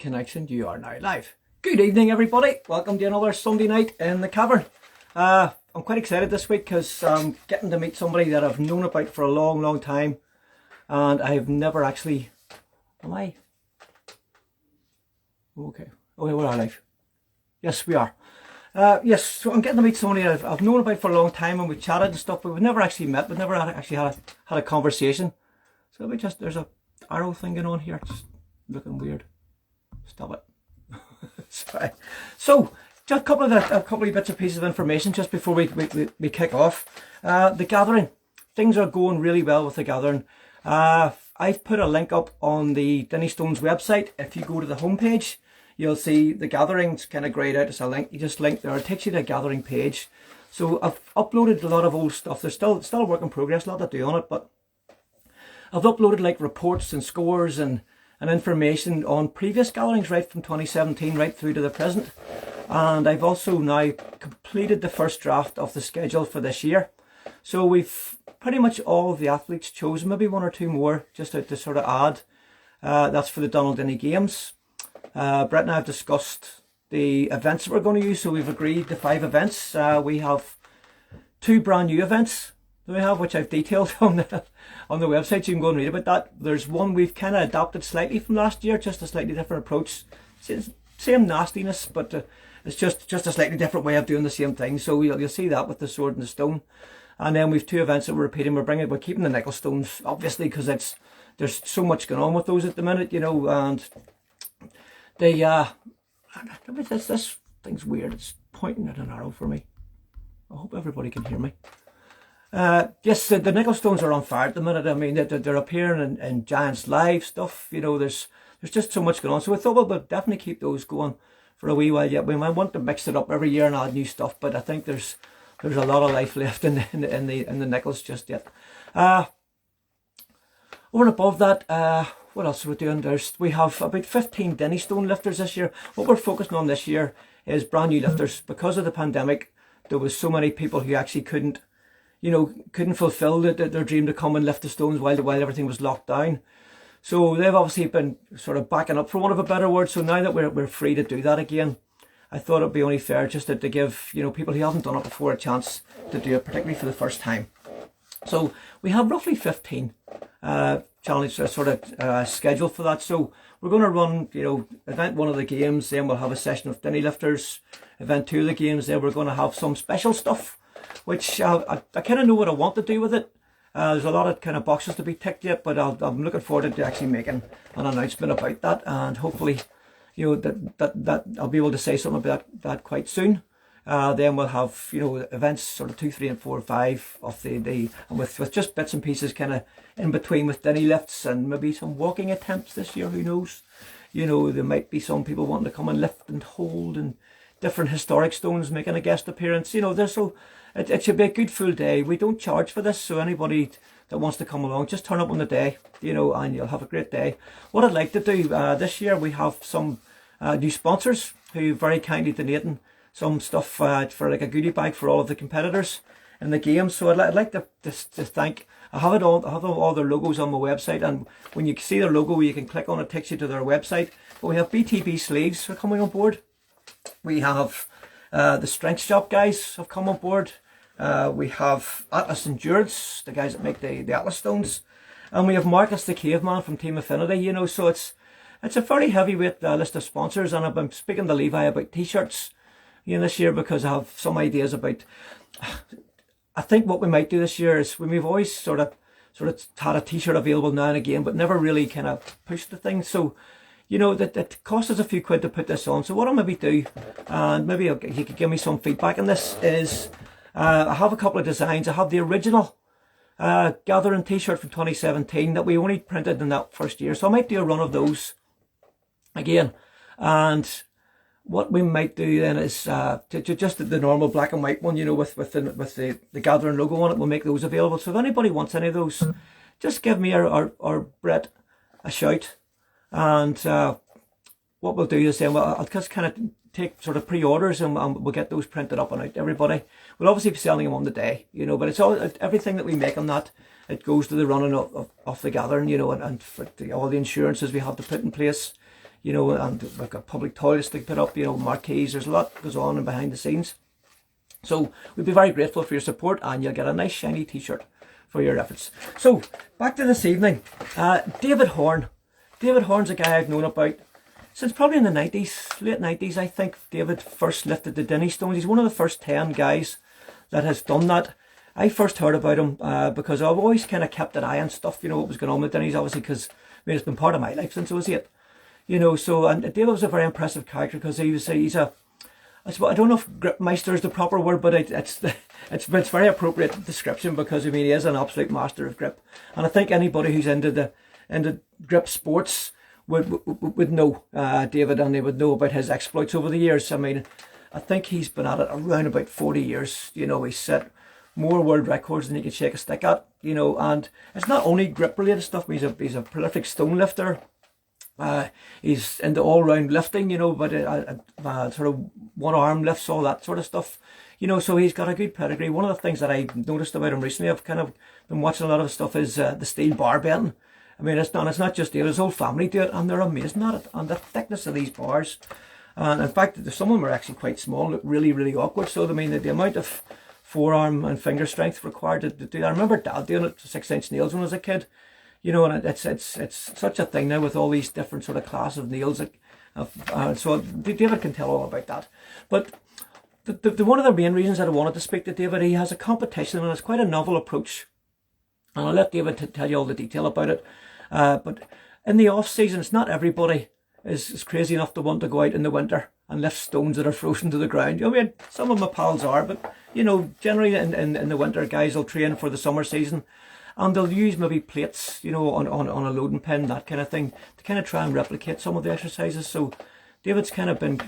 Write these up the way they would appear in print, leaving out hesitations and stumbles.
connection. You are now live. Good evening, everybody. Welcome to another Sunday night in the cavern. I'm quite excited this week because I'm getting to meet somebody that I've known about for a long time, and I've never actually. Am I? Okay. Okay, we're live. Yes, we are. Yes, so I'm getting to meet somebody I've known about for a long time, and we've chatted and stuff, but we've never actually met. We've never actually had a conversation. So there's a arrow thing going on here. It's looking weird. Stop it. Sorry. So, just a couple of bits of pieces of information just before we kick off. The gathering. Things are going really well with the gathering. I've put a link up on the Dinnie Stones website. If you go to the homepage, you'll see the gathering's kind of grayed out as a link. You just link there. It takes you to the gathering page. So I've uploaded a lot of old stuff. There's still a work in progress, a lot to do on it, but I've uploaded like reports and scores and information on previous gatherings right from 2017 right through to the present. And I've also now completed the first draft of the schedule for this year. So we've pretty much all of the athletes chosen, maybe one or two more just to sort of add. That's for the Donald Dinnie Games. Brett and I have discussed the events that we're going to use, so we've agreed to 5 events. We have 2 brand new events that we have, which I've detailed on the website. You can go and read about that. There's one we've kind of adapted slightly from last year, just a slightly different approach. Same nastiness, but it's just a slightly different way of doing the same thing. So you'll see that with the sword and the stone. And then we've 2 events that we're repeating. We're keeping the nickel stones, obviously, because there's so much going on with those at the minute, you know. And this thing's weird. It's pointing at an arrow for me. I hope everybody can hear me. Yes, the nickel stones are on fire at the minute. I mean, they're appearing in Giants Live stuff. You know, there's just so much going on. So we thought we'll definitely keep those going for a wee while yet. We might want to mix it up every year and add new stuff, but I think there's a lot of life left in the nickels just yet. Over and above that, what else are we doing? We have about 15 Dinnie Stonelifters this year. What we're focusing on this year is brand new lifters. Because of the pandemic, there was so many people who actually couldn't fulfill their dream to come and lift the stones while everything was locked down. So they've obviously been sort of backing up, for want of a better word. So now that we're free to do that again, I thought it'd be only fair just to give people who haven't done it before a chance to do it, particularly for the first time. So we have roughly 15 challenge sort of schedule for that. So we're going to run event 1 of the games, then we'll have a session of Dinnie lifters. Event 2 of the games, then we're going to have some special stuff, which I kind of know what I want to do with it. There's a lot of kind of boxes to be ticked yet, but I'm looking forward to actually making an announcement about that, and hopefully that I'll be able to say something about that quite soon. Then we'll have events sort of 2, 3 and 4 and 5 of the and with just bits and pieces kind of in between with Dinnie lifts and maybe some walking attempts this year. Who knows? There might be some people wanting to come and lift and hold, and different historic stones making a guest appearance. It should be a good full day. We don't charge for this, so anybody that wants to come along, just turn up on the day, and you'll have a great day. What I'd like to do this year, we have some new sponsors who very kindly donating some stuff for like a goodie bag for all of the competitors in the game. So I'd like to thank. I have all their logos on my website, and when you see their logo, you can click on it, takes you to their website. But we have BTB sleeves are coming on board. We have the Strength Shop guys have come on board. We have Atlas Endurance, the guys that make the Atlas stones, and we have Marcus the Caveman from Team Affinity. So it's a fairly heavyweight list of sponsors, and I've been speaking to Levi about t-shirts this year, because I have some ideas about. I think what we might do this year is we've always sort of had a t-shirt available now and again, but never really kind of pushed the thing. So that cost us a few quid to put this on. So what I'll maybe do, and maybe you could give me some feedback on this, is I have a couple of designs. I have the original Gathering t-shirt from 2017 that we only printed in that first year, so I might do a run of those again. And what we might do then is just the normal black and white one, with the Gathering logo on it. We'll make those available. So if anybody wants any of those, just give me or Brett a shout. And what we'll do is then I'll just kind of take sort of pre-orders, and we'll get those printed up and out to everybody. We'll obviously be selling them on the day, but it's everything that we make on that, it goes to the running of the Gathering, and for all the insurances we have to put in place, you know, and we've got public toilets to put up, you know, marquees. There's a lot goes on and behind the scenes. So we'd be very grateful for your support, and you'll get a nice shiny t-shirt for your efforts. So back to this evening. David Horne. David Horne's a guy I've known about since probably in the 90s, late 90s, I think. David first lifted the Dinnie Stones. He's one of the first 10 guys that has done that. I first heard about him because I've always kind of kept an eye on stuff, you know, what was going on with Dinnie's, obviously, because I mean, it's been part of my life since I was 8. You know, so, and David was a very impressive character because he's a, I don't know if gripmeister is the proper word, but it's very appropriate description, because I mean, he is an absolute master of grip. And I think anybody who's into grip sports would know David, and they would know about his exploits over the years. I mean, I think he's been at it around about 40 years. You know, he's set more world records than he could shake a stick at, you know, and it's not only grip related stuff. He's a prolific stone lifter. He's into all-round lifting, you know, but sort of one-arm lifts, all that sort of stuff, you know, so he's got a good pedigree. One of the things that I noticed about him recently, I've kind of been watching a lot of stuff, is the steel bar bending. I mean, it's not just David, his whole family do it, and they're amazing at it, and the thickness of these bars. And in fact, some of them are actually quite small, look really, really awkward. So, I mean, the amount of forearm and finger strength required to do that. I remember Dad doing it, 6-inch nails, when I was a kid. You know, and it's such a thing now with all these different sort of class of nails. So David can tell all about that. But the one of the main reasons that I wanted to speak to David, he has a competition, and it's quite a novel approach. And I'll let David tell you all the detail about it. But in the off season, it's not everybody is crazy enough to want to go out in the winter and lift stones that are frozen to the ground. I mean, some of my pals are, but you know, generally in the winter, guys will train for the summer season. And they'll use maybe plates, you know, on a loading pin, that kind of thing, to kind of try and replicate some of the exercises. So David's kind of been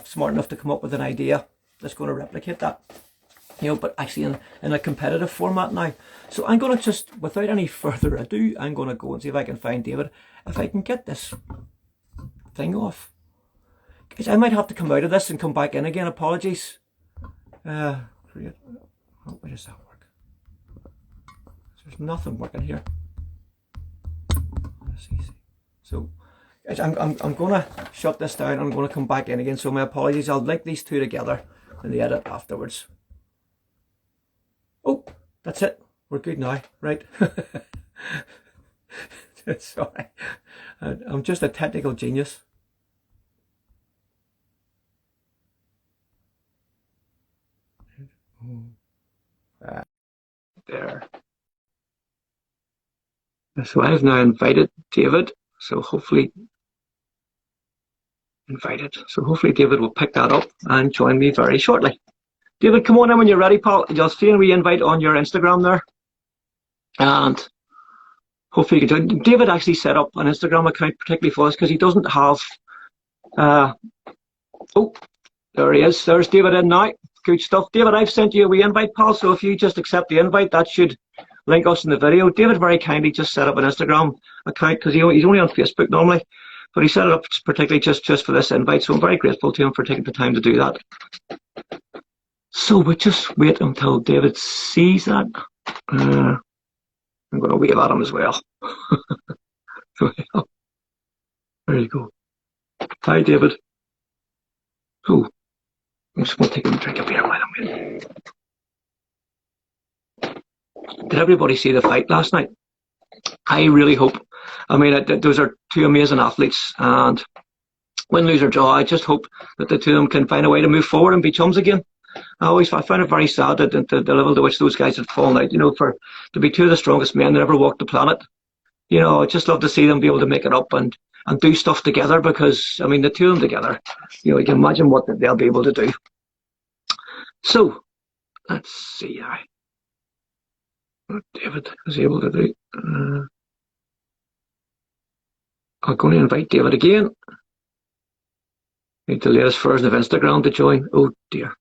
smart enough to come up with an idea that's going to replicate that, you know, but actually in a competitive format now. So I'm going to just, without any further ado, I'm going to go and see if I can find David, if I can get this thing off. Because I might have to come out of this and come back in again. Apologies. Great. Oh, where does that work? There's nothing working here. That's easy. So I'm gonna shut this down. I'm gonna come back in again. So my apologies. I'll link these two together in the edit afterwards. Oh, that's it. We're good now, right? Sorry, I'm just a technical genius. There. So I've now invited David, so hopefully David will pick that up and join me very shortly. David, come on in when you're ready, pal. You'll see a wee invite on your Instagram there. And hopefully you can join. David actually set up an Instagram account particularly for us because he doesn't have... oh, there he is. There's David in now. Good stuff. David, I've sent you a wee invite, pal, so if you just accept the invite, that should link us in the video. David very kindly just set up an Instagram account because he's only on Facebook normally, but he set it up particularly just for this invite, so I'm very grateful to him for taking the time to do that. So we'll just wait until David sees that. I'm going to wave at him as well. There you go. Hi, David. Oh, I'm just going to take a drink of beer while I'm waiting. Did everybody see the fight last night? I really hope. I mean, those are two amazing athletes, and win, lose or draw, I just hope that the two of them can find a way to move forward and be chums again. I found it very sad that the level to which those guys had fallen out, you know, to be two of the strongest men that ever walked the planet. You know, I'd just love to see them be able to make it up and do stuff together, because, I mean, the two of them together, you know, you can imagine what they'll be able to do. So, let's see what David is able to do. I'm going to invite David again. Need the latest version of Instagram to join. Oh dear.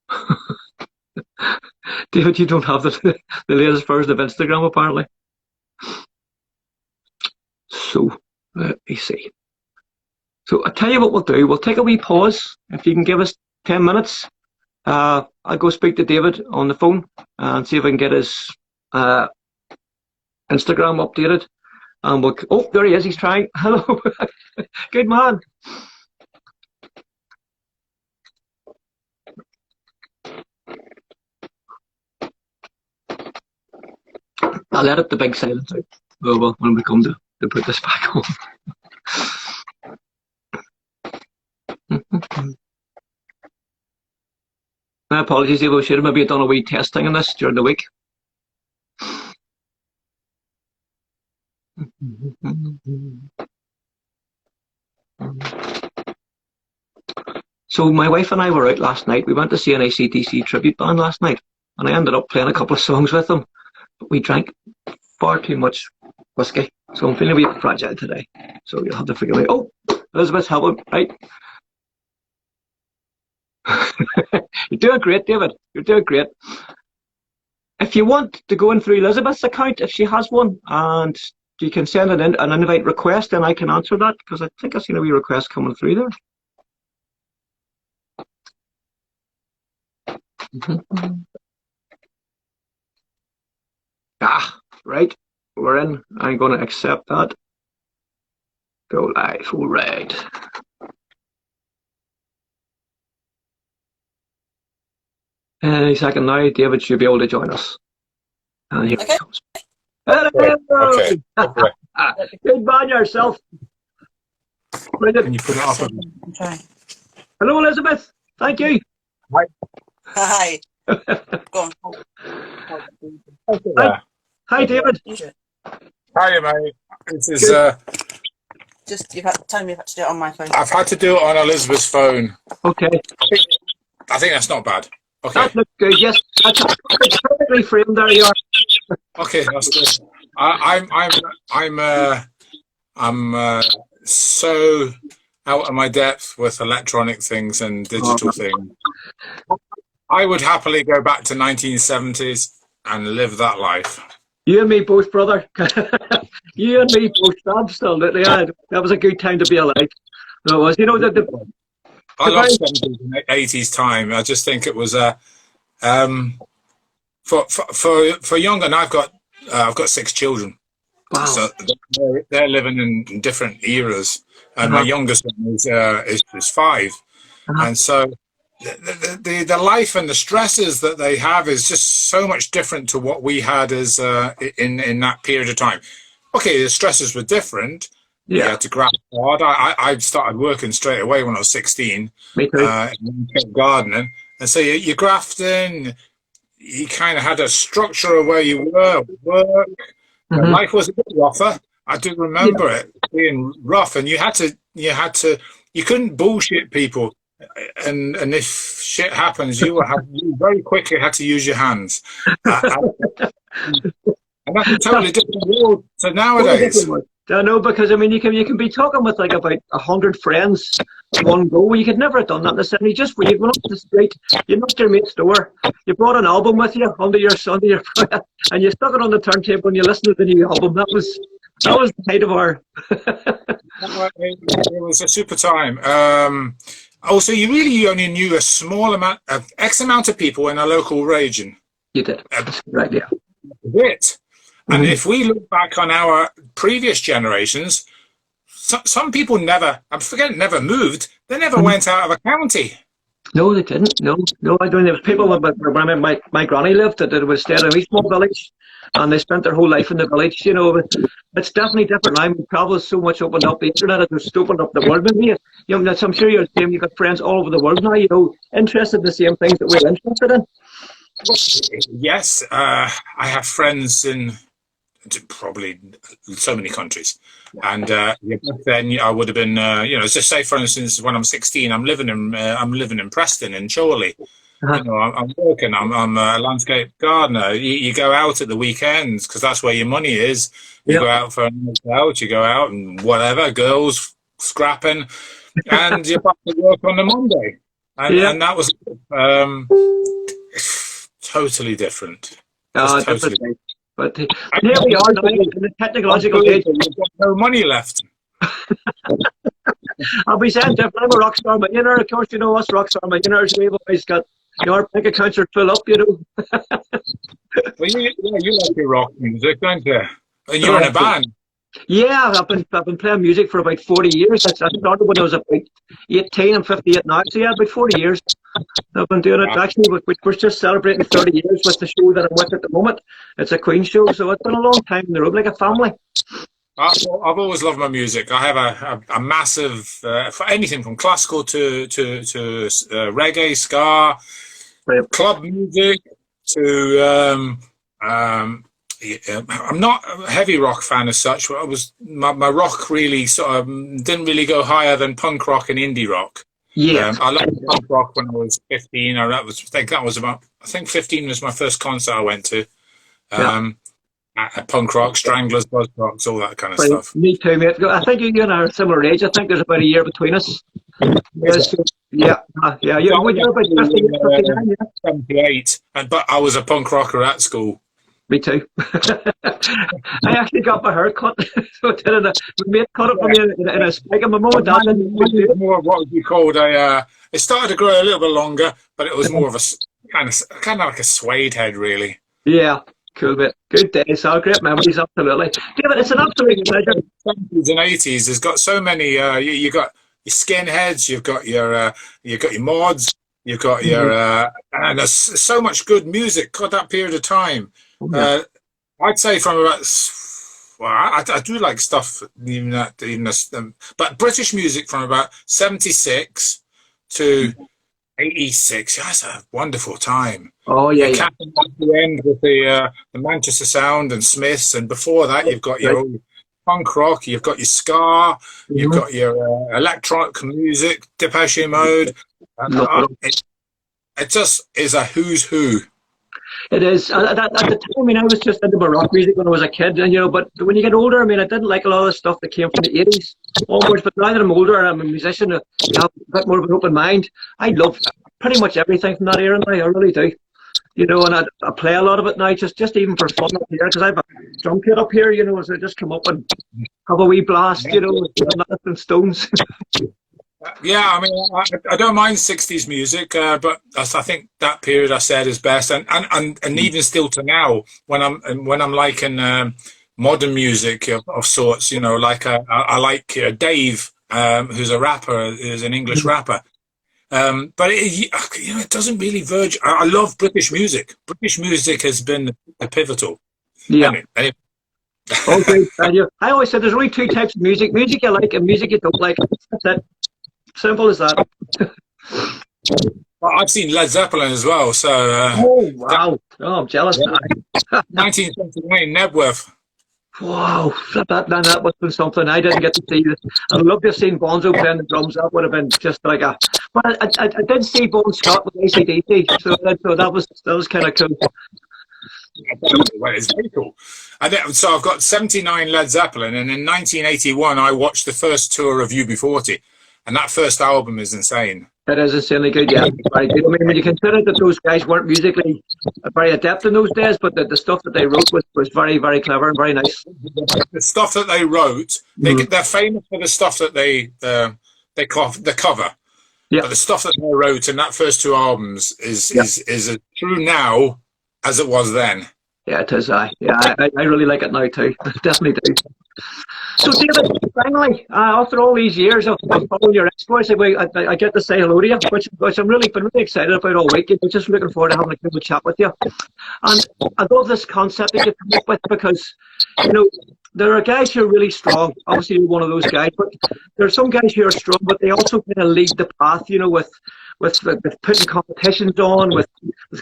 David, you don't have the latest version of Instagram apparently. So, let me see. So, I'll tell you what we'll do. We'll take a wee pause. If you can give us 10 minutes, I'll go speak to David on the phone and see if I can get his Instagram updated. And oh, there he is. He's trying. Hello. Good man. I'll edit the big silence out. Oh, well, when we come to put this back on. My apologies, Evo. Should have maybe done a wee testing on this during the week. So my wife and I were out last night. We went to see an AC/DC tribute band last night, and I ended up playing a couple of songs with them. But we drank far too much whiskey, so I'm feeling a bit fragile today. So you'll have to forgive me. Oh, Elizabeth's helping, right? You're doing great, David. You're doing great. If you want to go in through Elizabeth's account, if she has one, and you can send an invite request, then I can answer that, because I think I've seen a wee request coming through there. Right, we're in. I'm going to accept that. Go live. All right. Any second now, David should be able to join us. And here he comes. Hello! Okay. Good man yourself. Can you put it up? Hello, Elizabeth. Thank you. Hi. Hi. Go on. Hi, David. Hiya, mate. This is. Just tell me you've had to do it on my phone. I've had to do it on Elizabeth's phone. Okay. I think that's not bad. Okay. That looks good. Yes, that's perfectly framed. There you are. Okay, that's good. I'm so out of my depth with electronic things and digital things. I would happily go back to 1970s and live that life. You and me both, brother. You and me both. Absolutely. Yeah, that was a good time to be alive. No, it was. You know that I love 70s and 80s time. I just think it was for younger. And I've got 6 children. Wow. So they're living in different eras, and my youngest one is 5, and so the life and the stresses that they have is just so much different to what we had as in that period of time. Okay, the stresses were different. Yeah, you had to graft hard. I started working straight away when I was 16. Me too. And kept gardening, and so you grafting. You kind of had a structure of where you were, work. Life was a bit rougher. I do remember it being rough, and you couldn't bullshit people. And if shit happens, you very quickly had to use your hands. And that's a totally different world to nowadays. I know, because I mean, you can be talking with like about 100 friends in one go. You could never have done that necessarily. Just when you went up the street, you knocked your mate's door, you brought an album with you under your and you stuck it on the turntable and you listened to the new album. That was the height of our. It was a super time. Also, you only knew a small amount, X amount of people in a local region. You did. Right, yeah. It. And if we look back on our previous generations, some people never moved. They never went out of a county. No, they didn't. No. I don't. There was people when my granny lived. That was stayed in a wee small village, and they spent their whole life in the village. You know, it's definitely different now. Travel has so much opened up. The internet has just opened up the world. Maybe I'm sure you're the same. You've got friends all over the world now. You know, interested in the same things that we're interested in. Yes, I have friends in probably so many countries, and back then I would have been, just say for instance, when I'm 16, I'm living in Preston in Chorley. You know, I'm working. I'm a landscape gardener. You go out at the weekends because that's where your money is. You go out for a night out. You go out and whatever, girls scrapping, and you're back to work on the Monday, and that was totally different. Totally different. But here we are in the technological age. You've got no money left. I'll be saying different. I'm a rock star millionaire. Of course, you know us rock star millionaires. We've always got our bank accounts are full up, you know. Well, you like your rock music, don't you? And you're in a band. Yeah, I've been playing music for about 40 years. I started when I was about 18. I'm 58 now, so yeah, about 40 years. I've been doing it. Actually, we're just celebrating 30 years with the show that I'm with at the moment. It's a Queen show, so it's been a long time in the road, like a family. I've always loved my music. I have a massive, for anything from classical to reggae, ska, club music, to I'm not a heavy rock fan as such. But my rock really sort of didn't really go higher than punk rock and indie rock. Yeah, I loved punk rock when I was 15. I think 15 was my first concert I went to. Punk rock, Stranglers, Buzz Rocks, all that kind of stuff. Me too, mate. I think you and I are similar age. I think there's about a year between us. Yes, yeah. You're about 59, 78, but I was a punk rocker at school. Me too. I actually got my hair cut. So my mate cut it for me in a spike, and my mum and dad didn't do it. More of what would be called it started to grow a little bit longer, but it was more of a kind of like a suede head, really. Yeah. Cool bit. Good days. All great memories, absolutely. David, it's an absolute pleasure. 70s and 80s has got so many. You got your skinheads, you've got your mods, you've got your and there's so much good music. God, that period of time. I'd say from about. Well, I do like stuff, but British music from about 76 to 86. That's a wonderful time. Oh yeah, Capping at the end with the Manchester Sound and Smiths, and before that you've got your punk rock, you've got your ska, you've got your electronic music, Depeche Mode. It just is a who's who. It is. At the time, I mean, I was just into rock music when I was a kid, and but when you get older, I mean, I didn't like a lot of the stuff that came from the 80s onwards, but now that I'm older and I'm a musician, I have a bit more of an open mind. I love pretty much everything from that era now, I really do. And I play a lot of it now, just even for fun up here, because I have a drum kit up here, so I just come up and have a wee blast, with Dinnie Stones. Yeah, I mean, I don't mind 60s music, but I think that period I said is best, and even still to now, when I'm liking modern music of sorts, like I like Dave, who's a rapper, who's an English rapper, but it doesn't really verge. I love British music. British music has been pivotal. Yeah. Anyway. Okay, I always said there's only two types of music: music you like and music you don't like. That's it. Simple as that. Well, I've seen Led Zeppelin as well, so. Oh wow! I'm jealous. 1979, Nebworth. Wow, that must have been something. I didn't get to see this. I'd love to have seen Bonzo playing the drums. That would have been just like a. But I did see Bon Scott with AC/DC, so that was kind of cool. Well, it's very cool. So I've got 79 Led Zeppelin, and in 1981 I watched the first tour of UB40. And that first album is insane. It is insanely good, yeah. Very good. I mean, when you consider that those guys weren't musically very adept in those days, but the stuff that they wrote was very, very clever and very nice. The stuff that they wrote, they're famous for the stuff that they cover. Yeah. But the stuff that they wrote in that first two albums is as true now as it was then. Yeah, it is. I really like it now too. Definitely do. So, David, finally, after all these years of following your exploits, I get to say hello to you, which I'm been really excited about all week. I'm just looking forward to having a good chat with you. And I love this concept that you've come up with because, there are guys who are really strong. Obviously, you're one of those guys, but there are some guys who are strong, but they also kind of lead the path, with putting competitions on, with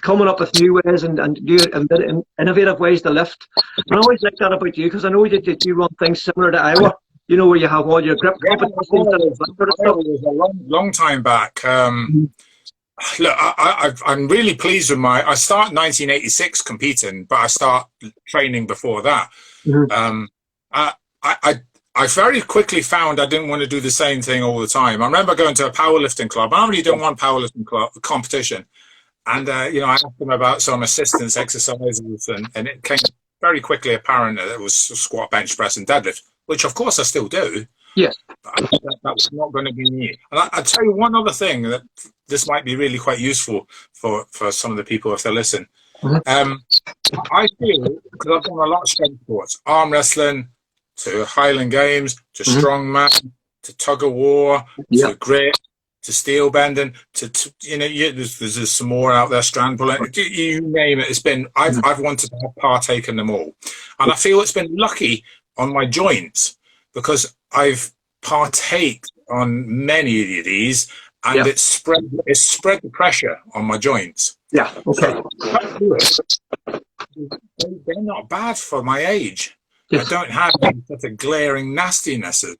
coming up with new ways and new and innovative ways to lift. And I always like that about you because I know that you run things similar to Iowa, where you have all your grip competitions. It was a long time back. Look, I'm really pleased with I start 1986 competing, but I start training before that. I very quickly found I didn't want to do the same thing all the time. I remember going to a powerlifting club. I only done one powerlifting club competition. And, I asked them about some assistance exercises, and it came very quickly apparent that it was squat, bench press, and deadlift, which, of course, I still do. Yes. But that was not going to be me. And I'll tell you one other thing that this might be really quite useful for some of the people if they listen. I feel, because I've done a lot of strength sports, arm wrestling, to Highland Games, to strongman, to tug of war, to grit, to steel bending to you know, there's some more out there, strand pulling, you name it. It's been, I've wanted to partake in them all, and I feel it's been lucky on my joints because I've partaked on many of these, and it's spread the pressure on my joints. Yeah. Okay. So, they're not bad for my age. I don't have such a glaring nastiness, and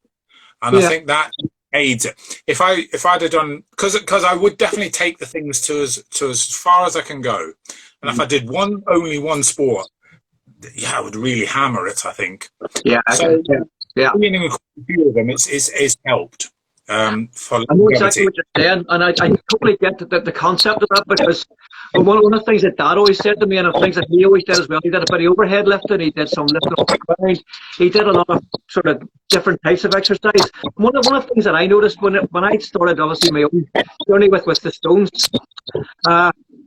I think that aids it. If I'd have done, because I would definitely take the things to as far as I can go, and if I did only one sport, I would really hammer it, I think. Yeah. So being in a few of them, it's helped. For I know exactly what you're saying, and I totally get the concept of that, because one of the things that Dad always said to me, and the things that he always did as well, he did a bit of overhead lifting, he did some lifting off the ground, he did a lot of sort of different types of exercise. One of the things that I noticed when I started, obviously, my own journey with the Stones,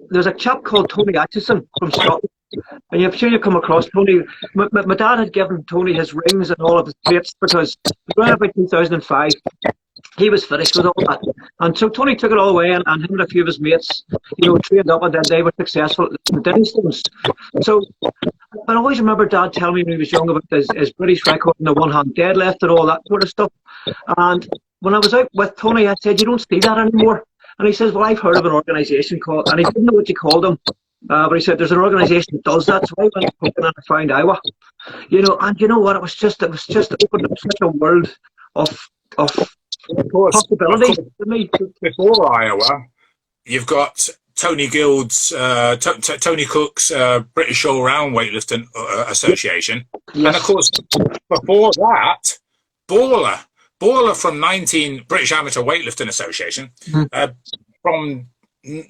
there's a chap called Tony Atchison from Scotland. And I'm sure you come across Tony. My dad had given Tony his rings and all of his plates because around about 2005 he was finished with all that. And so Tony took it all away, and him and a few of his mates, you know, trained up, and then they were successful at the Dinnie Stones. So I always remember Dad telling me when he was young about his British record in the one-hand deadlift and all that sort of stuff. And when I was out with Tony, I said, "You don't see that anymore." And he says, "Well, I've heard of an organisation called," and he didn't know what you called them. But he said, "There's an organisation that does that." So I went and I found Iowa, you know, and you know what? It was just opened up such a world of possibilities to me. Before Iowa, you've got Tony Guild's, Tony Cook's British All-Round Weightlifting Association, and of course before that, Baller from British Amateur Weightlifting Association, from,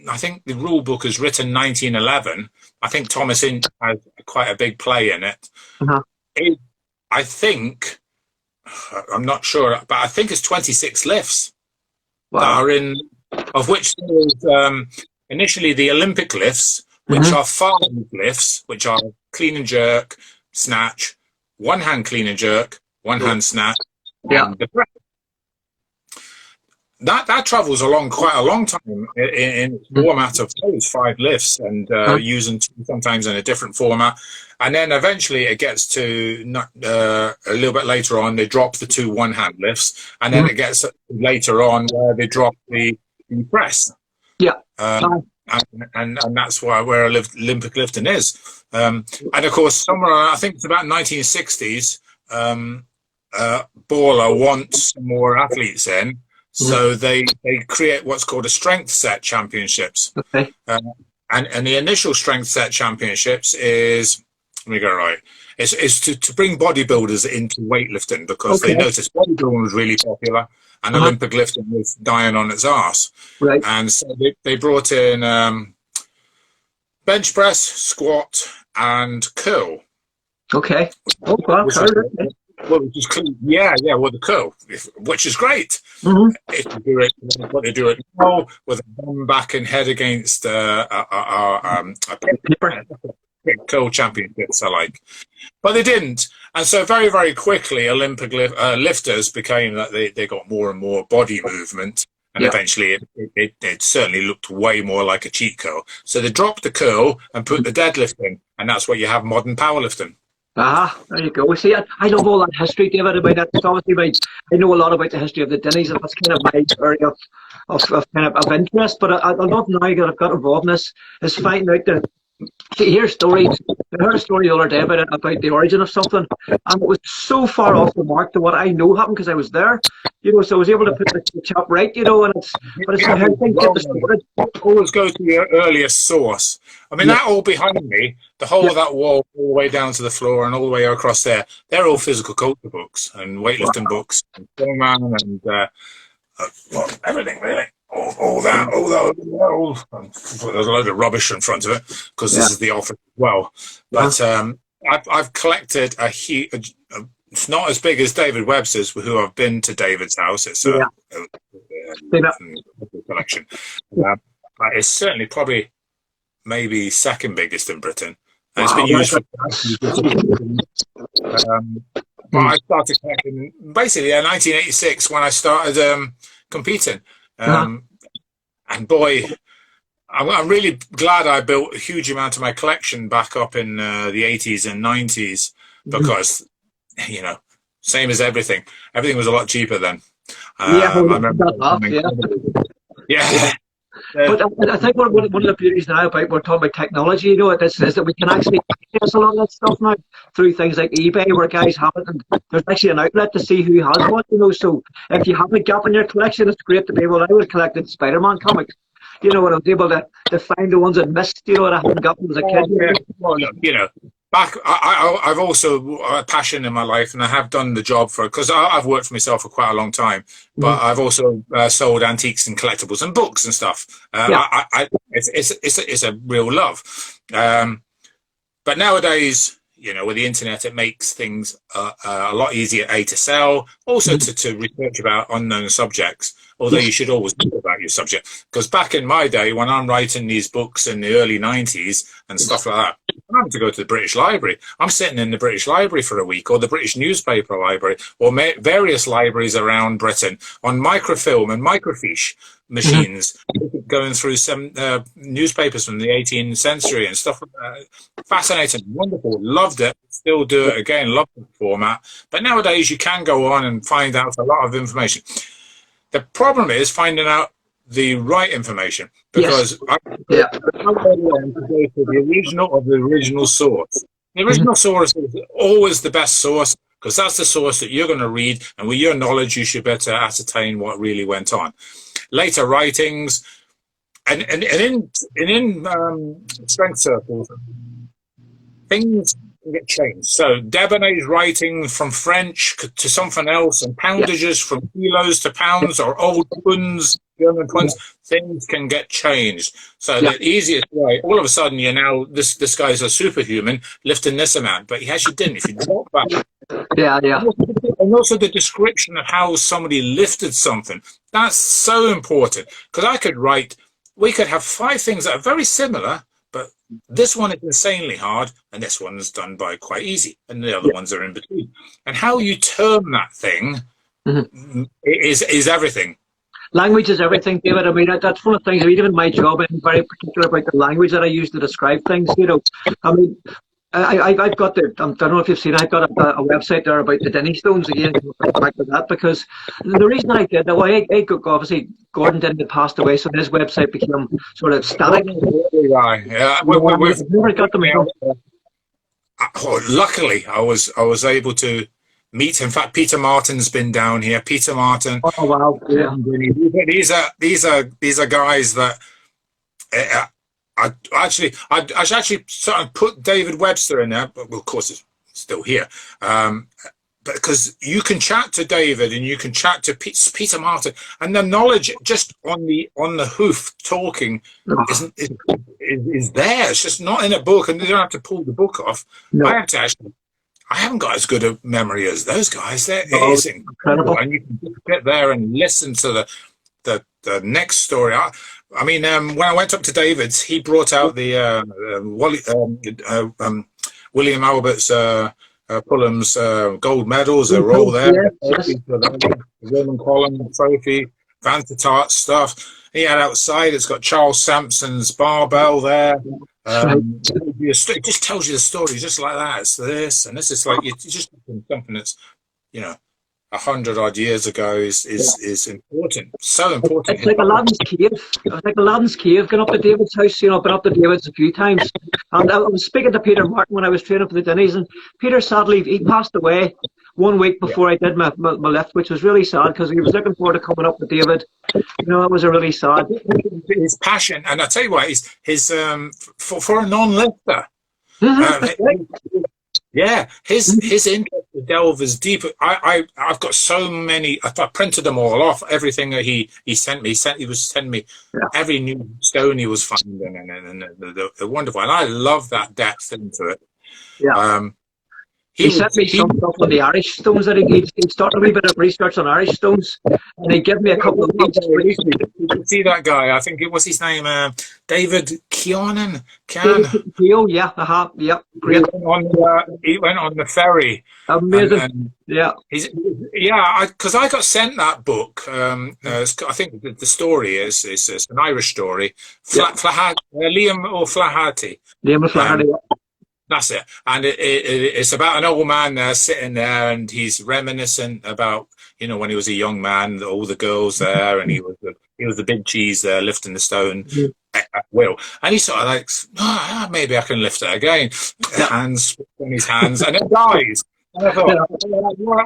I think the rule book is written 1911. I think Thomas Inch has quite a big play in it. I think, I'm not sure, but I think it's 26 lifts that are in, of which there is initially the Olympic lifts, which are 5 lifts, which are clean and jerk, snatch, one hand clean and jerk, one hand snatch, and the press. That travels along quite a long time in format of those 5 lifts, and using sometimes in a different format, and then eventually it gets to a little bit later on they drop the 2 one-hand lifts, and then it gets later on where they drop the press. And that's where Olympic lifting is. And of course, somewhere I think it's about 1960s, Baller wants more athletes in. So they create what's called a strength set championships. And the initial strength set championships is, let me get it right, is to bring bodybuilders into weightlifting, because they noticed bodybuilding was really popular and Olympic lifting was dying on its arse. And so they brought in bench press, squat, and curl. Well, the curl, which is great. If you do it, what they do it now, with a bum back and head against a curl championships, I like. But they didn't. And so very, very quickly, Olympic lifters became that they got more and more body movement. And eventually it certainly looked way more like a cheat curl. So they dropped the curl and put the deadlift in. And that's what you have modern powerlifting. There you go. See, I love all that history, David, about that. Obviously, I know a lot about the history of the Dinnies, and that's kind of my area of interest. But I love now that I've got involved in this, is finding out that, see, hear stories. I heard a story the other day about the origin of something, and it was so far off the mark to what I know happened because I was there. You know, so I was able to put the chop right, you know, and it's how things get started. Always go to your earliest source. I mean, that all behind me, the whole of that wall, all the way down to the floor and all the way across there, they're all physical culture books and weightlifting books and strongman and everything, really. All that. There's a load of rubbish in front of it because this is the office as well. But I've collected a huge. It's not as big as David Webster's, who I've been to David's house. It's a collection. It's certainly probably maybe second biggest in Britain. And it's been used for. But I started collecting basically in 1986 when I started competing. And boy, I'm really glad I built a huge amount of my collection back up in the 80s and 90s, because, you know, same as everything. Everything was a lot cheaper then. I remember yeah. But I think one of the beauties now about we're talking about technology, you know, is that we can actually access a lot of that stuff now through things like eBay, where guys have it, and there's actually an outlet to see who has what, you know. So if you have a gap in your collection, it's great to be able. I would collected Spider-Man comics, you know, and I was able to find the ones I missed, you know, that I hadn't got as a kid. Yeah. Well, look, you know, back, I've also a passion in my life, and I have done the job because I've worked for myself for quite a long time. But I've also sold antiques and collectibles and books and stuff. It's a real love. But nowadays, you know, with the internet, it makes things a lot easier to sell, also to research about unknown subjects. Although you should always know about your subject, because back in my day, when I'm writing these books in the early 90s and stuff like that, I'm having to go to the British Library. I'm sitting in the British Library for a week, or the British Newspaper Library, or various libraries around Britain on microfilm and microfiche machines, going through some newspapers from the 18th century and stuff like that. Fascinating, wonderful, loved it, still do it again, love the format. But nowadays you can go on and find out a lot of information. The problem is finding out the right information, because I go to the original of the original source. The original source is always the best source, because that's the source that you're going to read, and with your knowledge you should better ascertain what really went on. Later writings, and in strength circles, things get changed. So Debonnair's writing from French to something else, and poundages from kilos to pounds, or old punds, German punds, things can get changed. So the easiest way, all of a sudden you're now, this guy's a superhuman lifting this amount, but he actually didn't. If you drop back. And also the description of how somebody lifted something, that's so important, because we could have 5 things that are very similar, but this one is insanely hard, and this one's done by quite easy, and the other ones are in between. And how you term that thing is everything. Language is everything, David. I mean, that's one of the things. I mean, even in my job, I'm very particular about the language that I use to describe things. You know, I mean, I've got I don't know if you've seen, I've got a website there about the Dinnie Stones again, back to that, because the reason I did that, well, obviously Gordon Dinnie passed away, so his website became sort of static. Luckily, I was able to meet. In fact, Peter Martin's been down here. Peter Martin. Oh wow! Yeah. These are guys that. I actually sort of put David Webster in there, but well, of course it's still here. But because you can chat to David and you can chat to Peter Martin, and the knowledge just on the hoof talking is there. It's just not in a book, and you don't have to pull the book off. No. I haven't got as good a memory as those guys. It is incredible, and you can just sit there and listen to the next story. I mean, when I went up to David's, he brought out the William Albert's Fulham's gold medals. They're all there. The Roman column trophy, Vansittart stuff. He had outside, it's got Charles Sampson's barbell there. It just tells you the story just like that. It's this, and this is like it's just something that's, you know, 100-odd years ago is important, so important. It's like Aladdin's cave. It's like Aladdin's cave. Going up to David's house, you know, I've been up to David's a few times, and I was speaking to Peter Martin when I was training for the Dinnies, and Peter sadly he passed away 1 week before I did my lift, which was really sad, because he was looking forward to coming up with David. You know, it was a really sad. His passion, and I tell you what, his for a non-lifter. Yeah, his interest to delve as deep. I've got so many. I printed them all off. Everything that he sent me. He was sending me every new stone he was finding, and they're wonderful. And I love that depth into it. Yeah. He sent me some stuff on the Irish stones that he'd started a wee bit of research on Irish stones, and he gave me a couple of links. You can see that guy. I think it was his name, David Kionan. Yeah, great. He went on the ferry. Amazing. Because I got sent that book. I think the story is it's an Irish story. Liam O'Flaherty. Liam O'Flaherty. That's it. And it's about an old man there sitting there, and he's reminiscent about, when he was a young man, all the girls there, and he was the big cheese there lifting the stone at will. And he sort of like, maybe I can lift it again. Hands in his hands, and it dies. And I thought,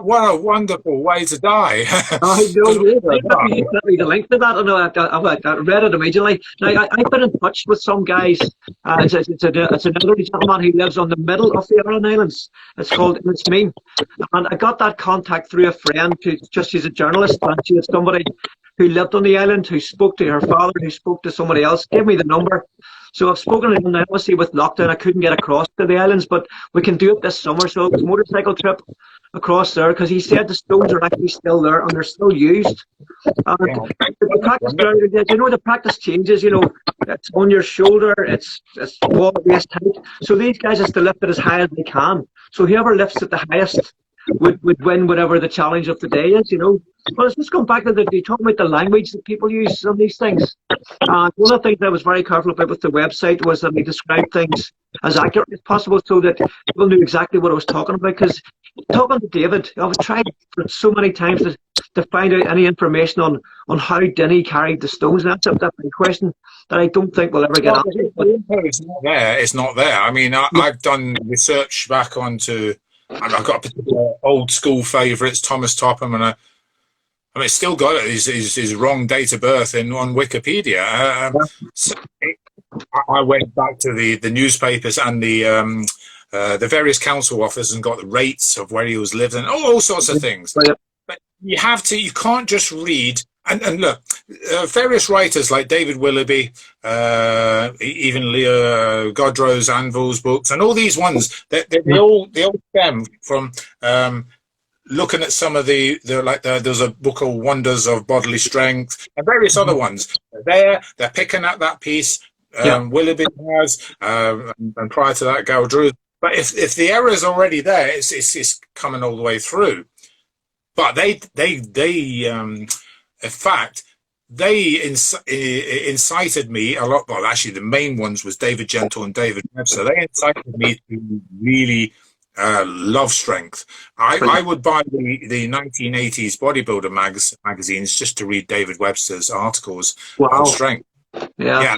what a wonderful way to die. I know. You sent me the link to that. I read it immediately. Now, I've been in touch with some guys. It's another gentleman who lives on the middle of the Aran Islands. It's called Innismeen. And I got that contact through a friend she's a journalist, and she was somebody who lived on the island, who spoke to her father, who spoke to somebody else, gave me the number. So I've spoken to him now. Obviously with lockdown I couldn't get across to the islands, but we can do it this summer. So it's a motorcycle trip across there, because he said the stones are actually still there and they're still used. The practice, the practice changes, it's on your shoulder, it's waist height. So these guys has to lift it as high as they can. So whoever lifts it the highest would win whatever the challenge of the day is, But let's just go back to you talking about the language that people use on these things. One of the things I was very careful about with the website was that we described things as accurately as possible, so that people knew exactly what I was talking about. Because talking to David, I've tried for so many times to find out any information on how Dinnie carried the stones. And that's a big question that I don't think we'll ever get answered. It's not there. It's not there. I mean, I've done research back onto. I've got a particular old school favourites, Thomas Topham, and it's still got his wrong date of birth on Wikipedia. So I went back to the newspapers and the various council offices and got the rates of where he was living, all sorts of things. But you can't just read. And look, various writers like David Willoughby, even Leo Godrow's Anvil's books, and all these ones, they all stem from looking at some of there's a book called Wonders of Bodily Strength, and various other ones. They're picking up that piece. Willoughby has, and prior to that, Godrow. But if the error is already there, it's coming all the way through. But they in fact, they incited me a lot. Well, actually, the main ones was David Gentle and David Webster. They incited me to really love strength. I would buy the 1980s bodybuilder magazines just to read David Webster's articles on strength. Yeah.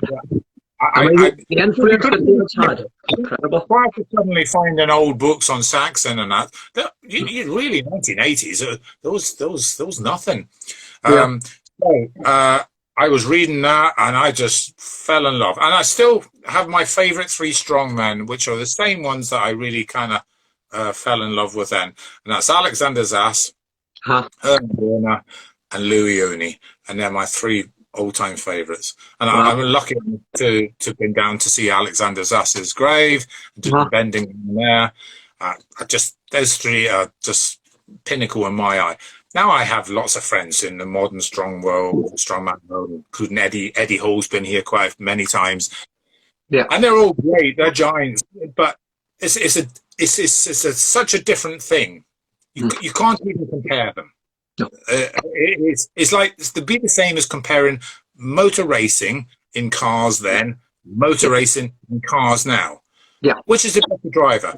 The influence that David's had, incredible. If I could suddenly finding old books on Saxon and that you really 1980s. There was nothing. I was reading that and I just fell in love. And I still have my favourite three strongmen, which are the same ones that I really kind of fell in love with then. And that's Alexander Zass, Herman Warner, and Louis Ooney. And they're my three all-time favourites. And I'm lucky to have been down to see Alexander Zass's grave, just bending there. Those three are just pinnacle in my eye. Now I have lots of friends in the modern strongman world, including Eddie Hall's been here quite many times. Yeah, and they're all great. They're giants, but it's such a different thing. You can't even compare them. No. It's like to be the same as comparing motor racing in cars then, motor racing in cars now. Yeah, which is the better driver?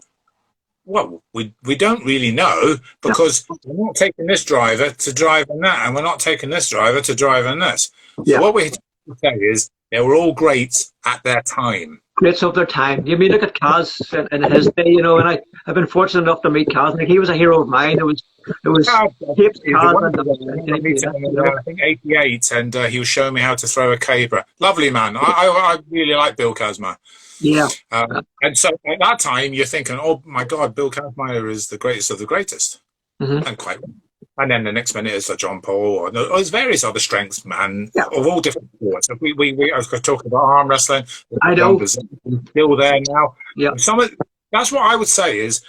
Well, we don't really know, because we're not taking this driver to drive in that, and we're not taking this driver to drive in this. So what we have to say is they were all great at their time. Greats of their time. You mean, look at Kaz in his day, and I've been fortunate enough to meet Kaz. He was a hero of mine. It was I think 88, and he was showing me how to throw a caber. Lovely man. I really like Bill Kazmaier. Yeah. And so at that time, you're thinking, oh my God, Bill Kazmaier is the greatest of the greatest. And quite. And then the next minute is John Paul, or there's various other strengths, man, of all different sports. I was talking about arm wrestling. I know. Still there now. Yeah. That's what I would say is,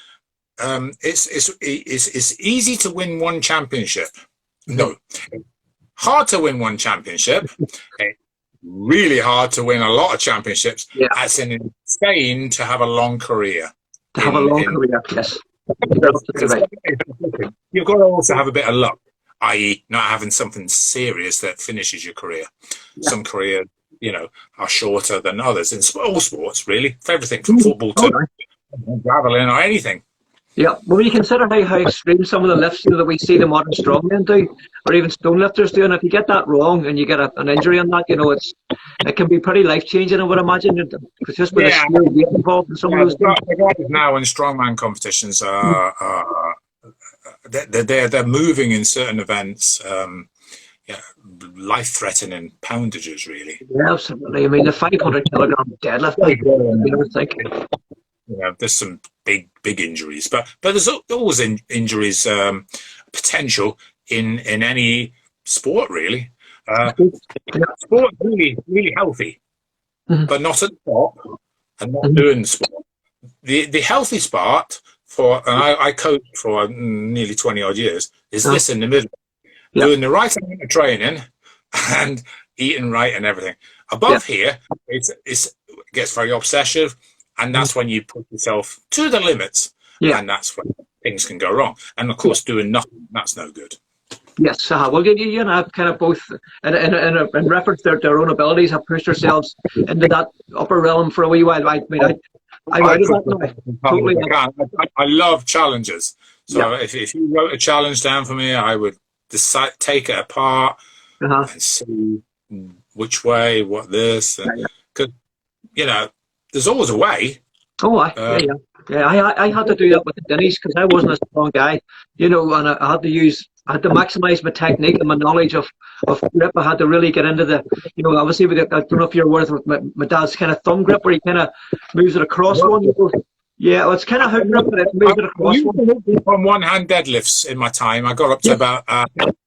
it's easy to win one championship. No, hard to win one championship. Really hard to win a lot of championships. Yeah. As in insane to have a long career. To have a long career, yes. You've got to also have a bit of luck, i.e. not having something serious that finishes your career. Yeah. Some careers, are shorter than others in all sports, really. For everything from football to traveling or anything. Yeah, well, when you consider how extreme some of the lifts that we see the modern strongmen do, or even Stonelifters do, and if you get that wrong and you get an injury on that, it can be pretty life-changing, I would imagine. It's just with the sheer weight involved in some of those things. The guys now in strongman competitions they're moving in certain events, life-threatening poundages, really. Yeah, absolutely. I mean, the 500-kilogram deadlift, there's some big injuries, but there's always injuries potential in any sport, really. Sport really healthy, but not at the top and not doing sport. The healthy sport and I coached for nearly 20 odd years, is this in the middle, doing the right amount of training and eating right and everything. Above here, it gets very obsessive. And that's when you put yourself to the limits, and that's when things can go wrong. And of course, doing nothing, that's no good. Yes, well, you and I have kind of both, in reference to their own abilities, have pushed ourselves into that upper realm for a wee while. I love challenges. So if you wrote a challenge down for me, I would take it apart and see which way, what this, because there's always a way. Oh, I had to do that with the Dinnies because I wasn't a strong guy, and I had to maximise my technique and my knowledge of grip. I had to really get into the, obviously, I don't know if you're aware of my dad's kind of thumb grip where he kind of moves it across one. Well, it's kind of hook grip, but it moves it across one. On one-hand deadlifts in my time, I got up to about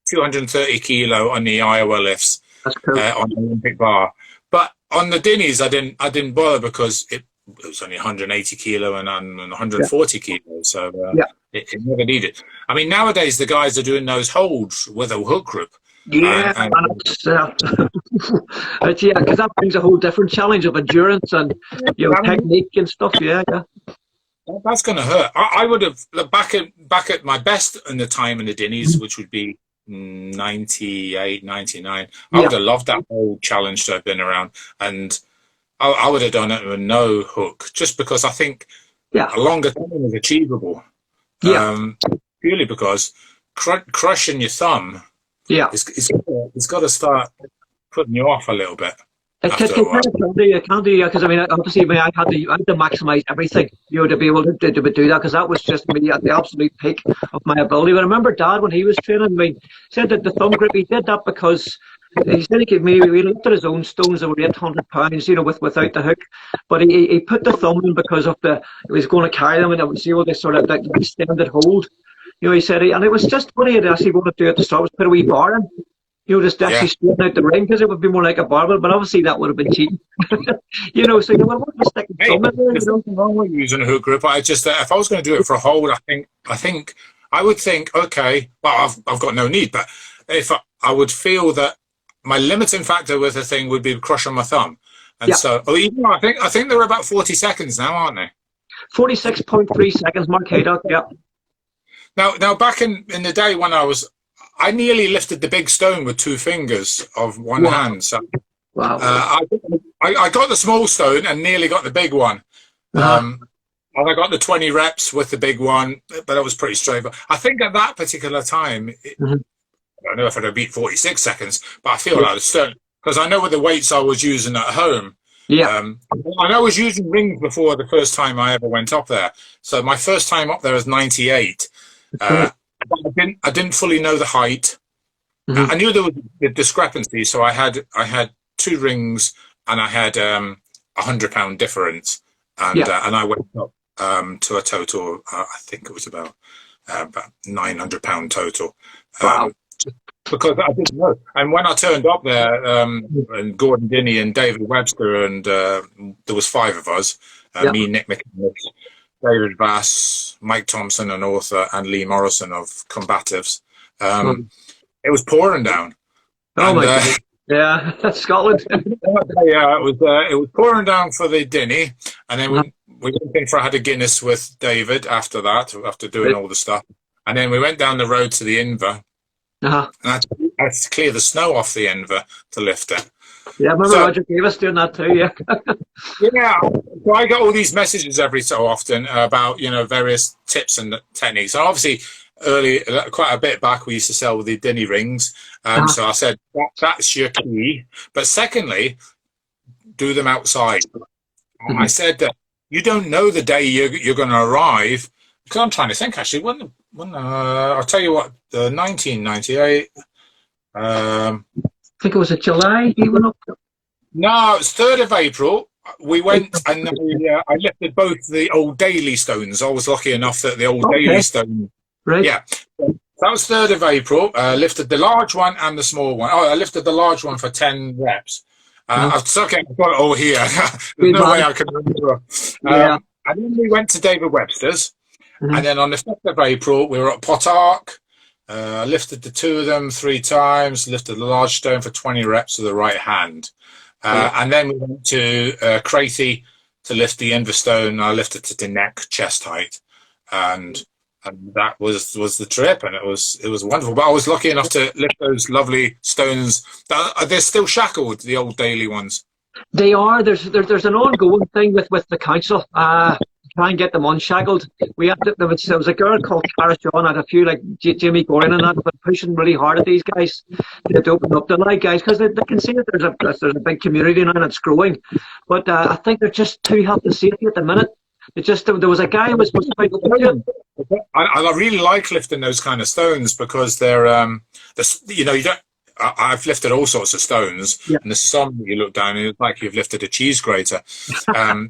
230 kilo on the Iowa lifts. That's cool. On the Olympic bar. But on the Dinnies, I didn't bother because it was only 180 kilo and 140 kilos, so it never needed. I mean, nowadays the guys are doing those holds with a hook grip. Because that brings a whole different challenge of endurance and technique and stuff. That's going to hurt. I would have back at my best in the time in the Dinnies, which would be 98, 99. I would have loved that whole challenge to have been around, and I would have done it with no hook, just because I think a longer time is achievable. Purely because crushing your thumb, it's got to start putting you off a little bit. It can do, because I mean, obviously, I had to maximise everything, to be able to do that, because that was just me at the absolute peak of my ability. But I remember Dad, when he was training, said that the thumb grip, he did that because he said he lifted his own stones that were 800 pounds, without the hook. But he put the thumb in because of he was going to carry them, and it was the sort of the extended hold. He said, and it was just what he had actually wanted to do at the start was put a wee bar in. Just actually straighten out the ring, because it would be more like a barbell, but obviously that would have been cheating. So what was sticking thumb in there? There's nothing wrong with using a hook grip. I just, if I was going to do it for a hold, I would think, okay, well, I've got no need, but if I would feel that my limiting factor with the thing would be crushing my thumb, and so I think they're about 40 seconds now, aren't they? 46.3 seconds, Mark Haydock. Now back in the day when I nearly lifted the big stone with 2 fingers of one hand. So I got the small stone and nearly got the big one. And I got the 20 reps with the big one, but it was pretty straight. But I think at that particular time, I don't know if I'd have beat 46 seconds, but I feel like a stone, because I know with the weights I was using at home. And I was using rings before the first time I ever went up there. So my first time up there was 98. I didn't fully know the height. I knew there was a discrepancy, so I had 2 rings and I had 100-pound difference, and I went up to a total. I think it was about 900-pound total. Because I didn't know. And when I turned up there, and Gordon Dinnie and David Webster, and there was 5 of us, me, Nick McCandless, David Bass, Mike Thompson, an author, and Lee Morrison of Combatives. It was pouring down. Oh and, my God. Yeah, that's Scotland. Yeah, it was pouring down for the Dinnie, and then we went in for had a Guinness with David after that, after doing all the stuff, and then we went down the road to the Inver, and I had to clear the snow off the Inver to lift it. Yeah, I remember Roger gave us doing that too. Yeah. Yeah, so I get all these messages every so often about various tips and techniques. And obviously, quite a bit back, we used to sell the Dinnie rings. So I said that's your key. But secondly, do them outside. I said that you don't know the day you're going to arrive. Because I'm trying to think actually. When I'll tell you what, 1998. I think it was in July. You went up. No, it's 3rd of April. We went and I lifted both the old Daily Stones. I was lucky enough that the old Daily Stone. Right. Yeah. That was 3rd of April. Lifted the large one and the small one. Oh, I lifted the large one for 10 reps. I've got it all here. There's no way I can remember. And then we went to David Webster's. And then on the 5th of April, we were at Potark. Lifted the 2 of them 3 times. Lifted the large stone for 20 reps with the right hand. And then we went to Crathie to lift the Inverstone. I lifted to the neck, chest height. And that was the trip, and it was wonderful. But I was lucky enough to lift those lovely stones. They're still shackled, the old Daily ones. They are. There's an ongoing thing with the council. Try and get them unshackled. There was a girl called Cara Shawn, had a few like Jimmy Gorin and that, but pushing really hard at these guys to open up the light guys, because they can see that there's a big community now and it's growing. But I think they're just too health and safety at the minute. There was a guy who was supposed to fight. I really like lifting those kind of stones because they're you don't. I've lifted all sorts of stones, and there's some you look down and it's like you've lifted a cheese grater. They're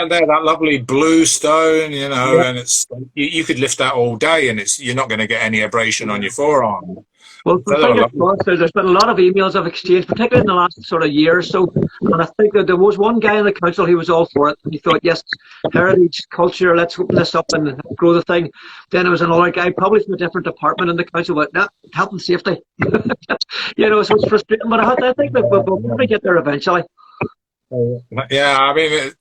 that lovely blue stone, and it's you could lift that all day, and you're not going to get any abrasion on your forearm. Well, there's been a lot of emails I've exchanged, particularly in the last sort of year or so. And I think that there was one guy in the council who was all for it. He thought, yes, heritage, culture, let's open this up and grow the thing. Then there was another guy, probably from a different department in the council, but no, health and safety. So it's frustrating, but I think that we'll probably get there eventually. Yeah, I mean,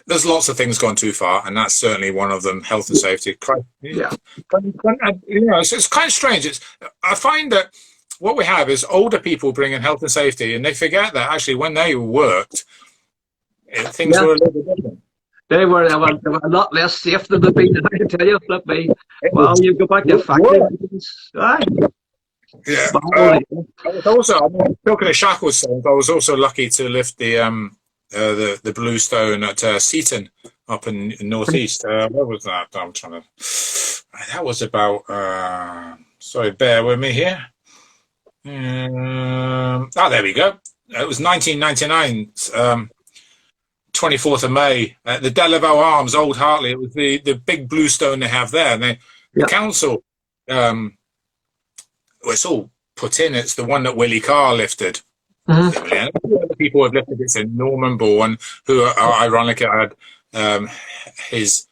there's lots of things gone too far, and that's certainly one of them. Health and safety. Yeah. It's kind of strange. I find that what we have is older people bringing health and safety, and they forget that actually when they worked, things were a little bit different. They were a lot less safe than they've been. I can tell you, flip me. Well, you go back to factory. Yeah. Talking of shackle stones, I was also lucky to lift the blue stone at Seaton up in northeast. Where was that? I'm trying to. That was about. Sorry, bear with me here. There we go. It was 1999. 24th of May. The Delaval Arms, Old Hartley. It was the big blue stone they have there. And the council. It's all put in. It's the one that Willie Carr lifted. Other people have lifted it in Norman Bourne, who ironically had his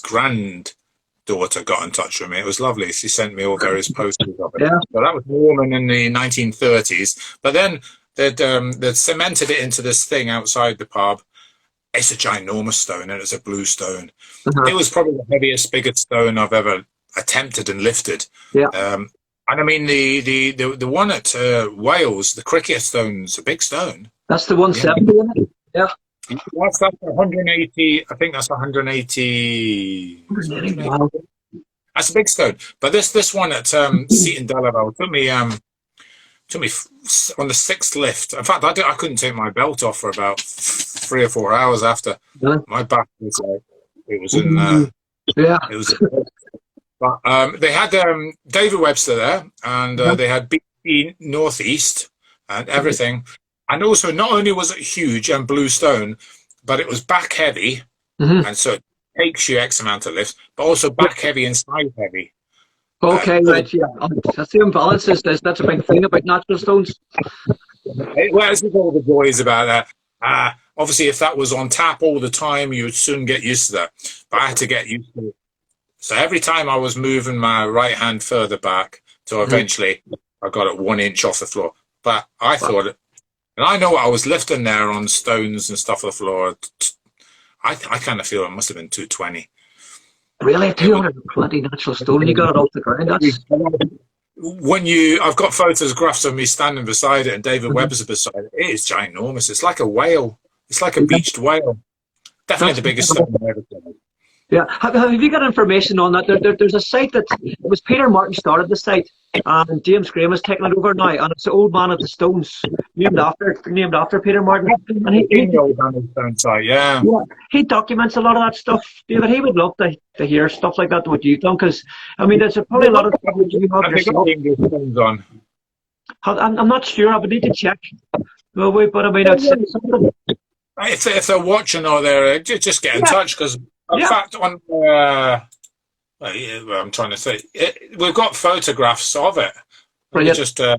granddaughter got in touch with me. It was lovely. She sent me all various posters of it. So that was Norman in the 1930s. But then they'd cemented it into this thing outside the pub. It's a ginormous stone, and it's a blue stone. It was probably the heaviest, biggest stone I've ever attempted and lifted. And I mean the one at Wales, the cricket stone's a big stone. That's the 170, isn't it? Yeah. That's 180. I think that's 180. Wow. That's a big stone. But this one at Seaton Delaval took me on the 6th lift. In fact, I couldn't take my belt off for about 3 or 4 hours after. My back was like it was in. It was. But they had David Webster there, and they had BT Northeast and everything. And also, not only was it huge and blue stone, but it was back heavy, and so it takes you X amount of lifts, but also back heavy and side heavy. Okay, right, yeah. That's the imbalance. That's a big thing about natural stones. Well, this is all the joys about that. obviously, if that was on tap all the time, you would soon get used to that. But I had to get used to it. So every time I was moving my right hand further back, so eventually I got it 1 inch off the floor. But I thought, and I know what I was lifting there on stones and stuff on the floor. I kind of feel it must have been 220. Really, 220 natural stone, and you got it off the ground. That's... I've got photographs of me standing beside it, and David Webb's beside it. It is ginormous. It's like a whale. It's like a beached whale. Definitely the biggest stone I've ever seen. Yeah. Have you got information on that? There's a site that it was Peter Martin started the site, and James Graham has taken it over now, and it's the Old Man of the Stones, named after Peter Martin. And the Old Man of the Stones site, yeah. He documents a lot of that stuff, David. He would love to hear stuff like that, what you've done, because I mean, there's probably a lot of stuff that you have yourself. English Stones on. I'm not sure. I would need to check. Well, but I mean, it's something. If they're watching or they're just get in touch, because in fact on I'm trying to say we've got photographs of it. Just I'll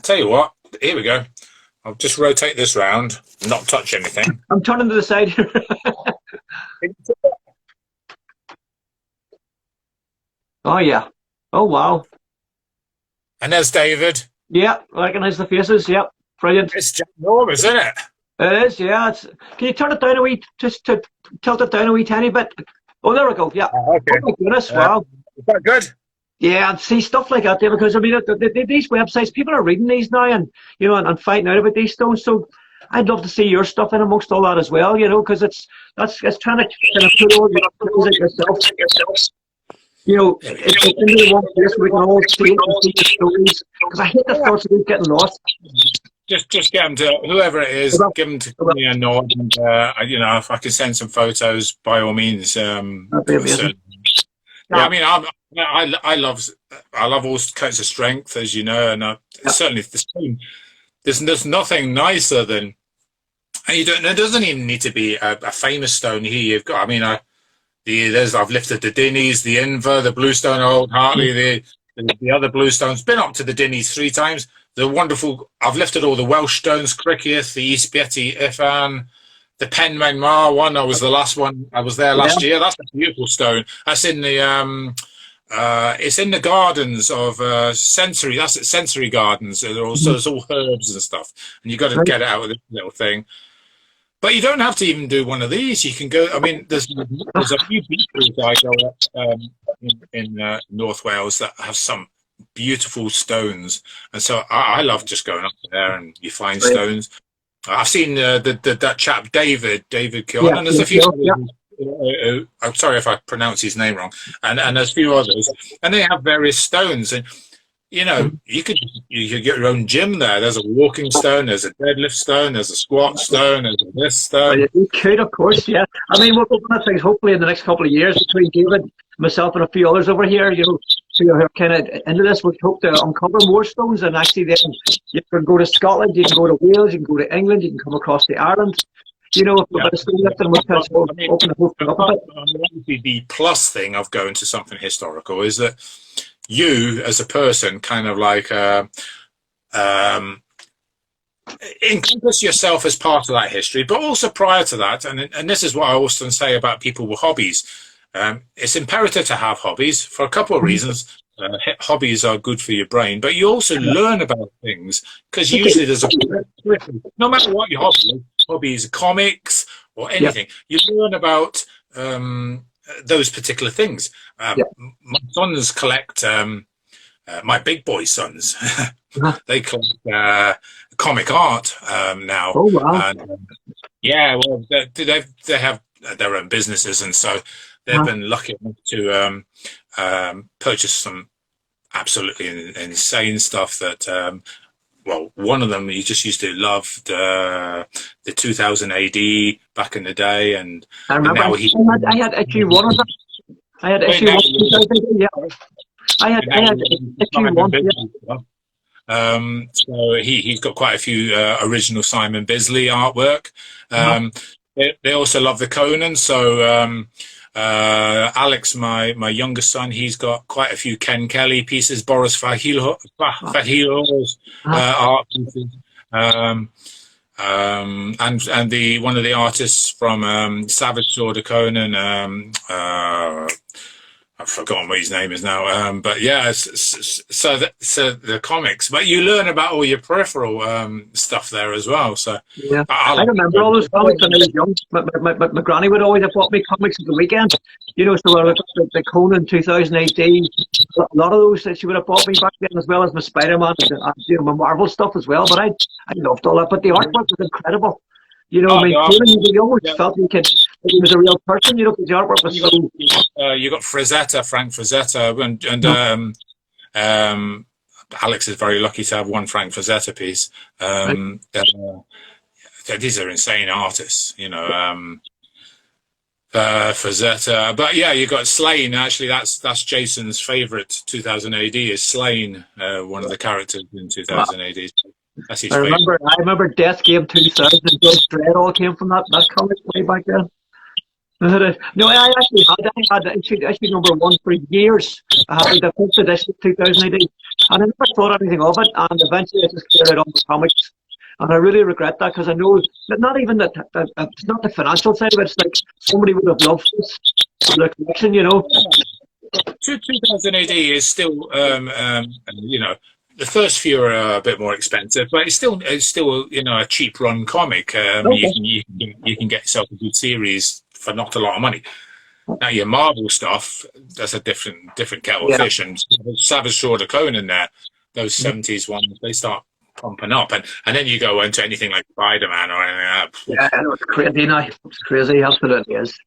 tell you what, here we go. I'll just rotate this round, not touch anything. I'm turning to the side here. Oh yeah. Oh wow. And there's David. Yeah, I recognise the faces. Yep, brilliant. It's enormous, isn't it? It is, yeah. Can you turn it down a wee, just to tilt it down a wee tiny bit? Oh, there we go, yeah. Okay. Oh my goodness, wow. Is that good? Yeah, and see stuff like that there, because I mean, these websites, people are reading these now, and you know, and finding out about these stones. So I'd love to see your stuff in amongst all that as well, you know, because it's trying to kind of put all your stones like yourself. You know, it's into one place where we can all see it and see the stories. Because I hate the thoughts of getting lost. Just get them to whoever it is. Give them to me a nod, and you know, if I can send some photos, by all means. That'd be amazing. Yeah, I mean, I love all kinds of strength, as you know, and certainly the stone. There's nothing nicer than, and it doesn't even need to be a famous stone. Here you've got, I mean, I've lifted the Dinnies, the Inver, the Bluestone Old Hartley, the other Bluestones. Been up to the Dinnies 3 times. The wonderful, I've lifted all the Welsh stones, Criccieth, the East Betty, Ifan, the Penman Mar one. I was the last one. I was there last year. That's a beautiful stone. That's in the it's in the gardens of Sensory. That's at Sensory Gardens. There's all herbs and stuff, and you got to get it out of this little thing. But you don't have to even do one of these. You can go. I mean, there's a few beaches I go up in North Wales that have some beautiful stones, and so I love just going up there and you find stones. I've seen that chap David Horne, and there's a few others. I'm sorry if I pronounce his name wrong, and there's a few others, and they have various stones, and you know, you could get your own gym there. There's a walking stone, there's a deadlift stone, there's a squat stone, there's a this stone. Well, you could, of course, yeah. I mean, we're going to things hopefully in the next couple of years between David, myself, and a few others over here, you know, who are kind of into this. We hope to uncover more stones, and actually then you can go to Scotland, you can go to Wales, you can go to England, you can come across to Ireland. You know, if the Stonelifter was kind of open up a bit. The plus thing of going to something historical is that you, as a person, kind of like encompass yourself as part of that history, but also prior to that, and this is what I often say about people with hobbies. It's imperative to have hobbies for a couple of reasons. Hobbies are good for your brain, but you also learn about things, because usually there's no matter what your hobby is, comics or anything, you learn about those particular things. My sons collect, my big boy sons, they collect comic art now. Oh, wow. And, well, they have their own businesses, and so they've been lucky enough to purchase some absolutely insane stuff that, well, one of them, he just used to love the 2000 AD back in the day, and I remember. And now I had issue 1 of them. I had issue 1. I had issue 1. So he's got quite a few original Simon Bisley artwork. They also love the Conan. So Alex, my youngest son, he's got quite a few Ken Kelly pieces, Boris Fahil's art pieces. and the one of the artists from Savage Sword of Conan, I've forgotten what his name is now, but yeah, so the comics, but you learn about all your peripheral stuff there as well. So yeah, I remember all those comics when I was young. My granny would always have bought me comics at the weekend, you know. So the Conan 2000 AD, a lot of those that she would have bought me back then, as well as my Spider-Man and you know, my Marvel stuff as well. But I loved all that. But the artwork was incredible. You know, I mean, you always felt you he was a real person, you know, because the artwork was so... you got Frazetta, Frank Frazetta, and Alex is very lucky to have one Frank Frazetta piece. These are insane artists, you know, Frazetta. But yeah, you got Slain. Actually, that's Jason's favourite 2000 AD is Slain, one of the characters in 2000 AD. That's his favourite. I remember Death Game 2000 and Judge Dredd all came from that comic way back then. No, I had issue number 1 for years. I had the first edition of 2000 AD, and I never thought anything of it, and eventually I just cleared it on the comics. And I really regret that, because I know that not even that it's not the financial side of it, it's like somebody would have loved this for their collection, you know. 2000 AD is still, you know, the first few are a bit more expensive, but it's still you know, a cheap run comic. You can get yourself a good series for not a lot of money. Now your Marvel stuff, that's a different kettle of fish. And Savage Sword of Conan there, those 70s ones, they start pumping up, and then you go into anything like Spider-Man or anything like that. Yeah, I know, it's crazy now. It's crazy, absolutely is.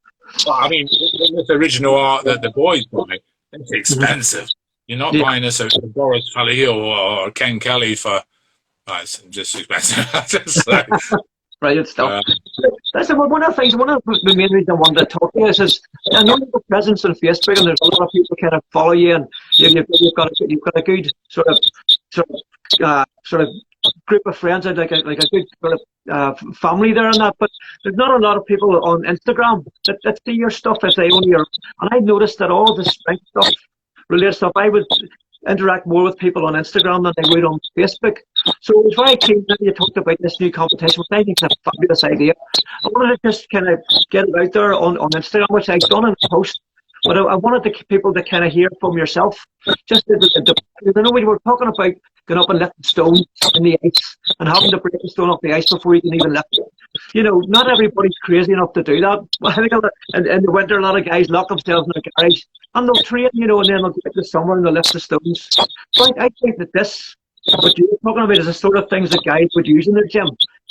Well, I mean, with the original art that the boys buy, it's expensive. You're not buying this a Boris Fallaheel or Ken Kelly for... it's just expensive. Brilliant stuff. Listen, one of the main reasons I wanted to talk to you is I know you have a presence on Facebook, and there's a lot of people kind of follow you, and you've got a good sort of group of friends, and like a good sort of family there and that. But there's not a lot of people on Instagram that see your stuff if they only are. And I noticed that all the strength stuff, related stuff, I would interact more with people on Instagram than I would on Facebook. So it was very keen that you talked about this new competition, which I think is a fabulous idea. I wanted to just kind of get it out there on Instagram, which I've done in a post. But I wanted the people to kind of hear from yourself. Just I know we were talking about going up and lifting stones in the ice and having to break the stone off the ice before you can even lift it. You know, not everybody's crazy enough to do that. I think in the winter, a lot of guys lock themselves in the garage and they'll train, you know, and then they'll get to summer and they'll lift the stones. So I think that this, what you're talking about, is the sort of things that guys would use in their gym.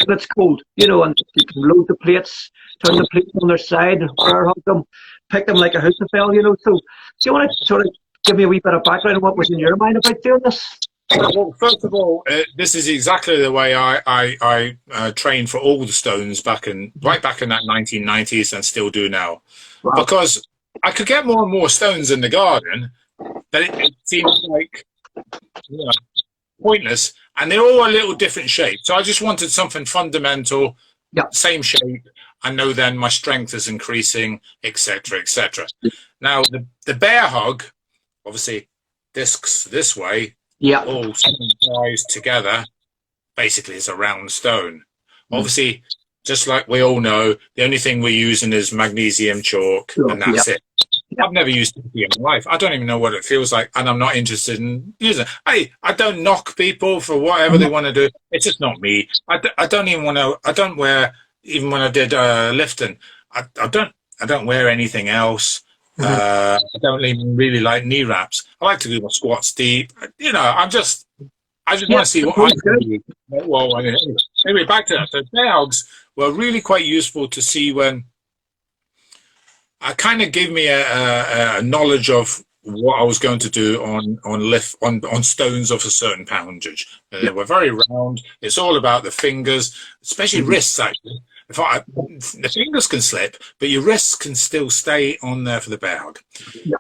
It's cold, you know, and you can load the plates, turn the plates on their side, fire hug them, pick them like a house of fell, you know. So do you want to sort of give me a wee bit of background on what was in your mind about doing this? Well, first of all, this is exactly the way I trained for all the stones right back in that 1990s, and still do now. Wow. Because I could get more and more stones in the garden, but it seemed like, you know, pointless, and they're all a little different shape. So I just wanted something fundamental, same shape. I know then my strength is increasing, etc., etc. Now the bear hug, obviously discs this way, all size together, basically is a round stone. Obviously, just like we all know, the only thing we're using is magnesium chalk, and that's it. I've never used it in my life. I don't even know what it feels like, and I'm not interested in using it. Hey, I don't knock people for whatever they want to do. It's just not me. I don't even want to. I don't wear, even when I did lifting, I don't wear anything else. I don't even really like knee wraps. I like to do my squats deep. You know, I just want to see what I can do. Well, anyway, back to that. So bear hugs were really quite useful to see when I kind of gave me a knowledge of what I was going to do on stones of a certain poundage. They were very round. It's all about the fingers, especially wrists, actually. The fingers can slip, but your wrists can still stay on there for the bear hug.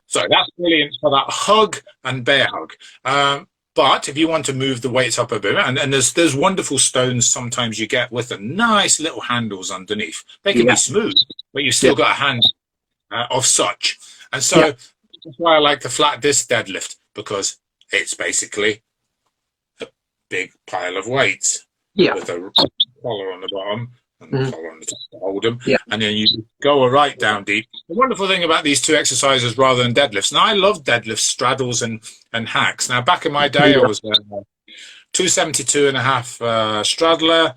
So that's brilliant for that hug and bear hug. But if you want to move the weights up a bit, and there's wonderful stones sometimes you get with the nice little handles underneath. They can be smooth, but you've still got a hand of such. And so that's why I like the flat disc deadlift, because it's basically a big pile of weights with a collar on the bottom and the collar on the top to hold them. Yeah. And then you go right down deep. The wonderful thing about these two exercises rather than deadlifts, and I love deadlifts, straddles, and hacks. Now, back in my day, I was 272.5 straddler,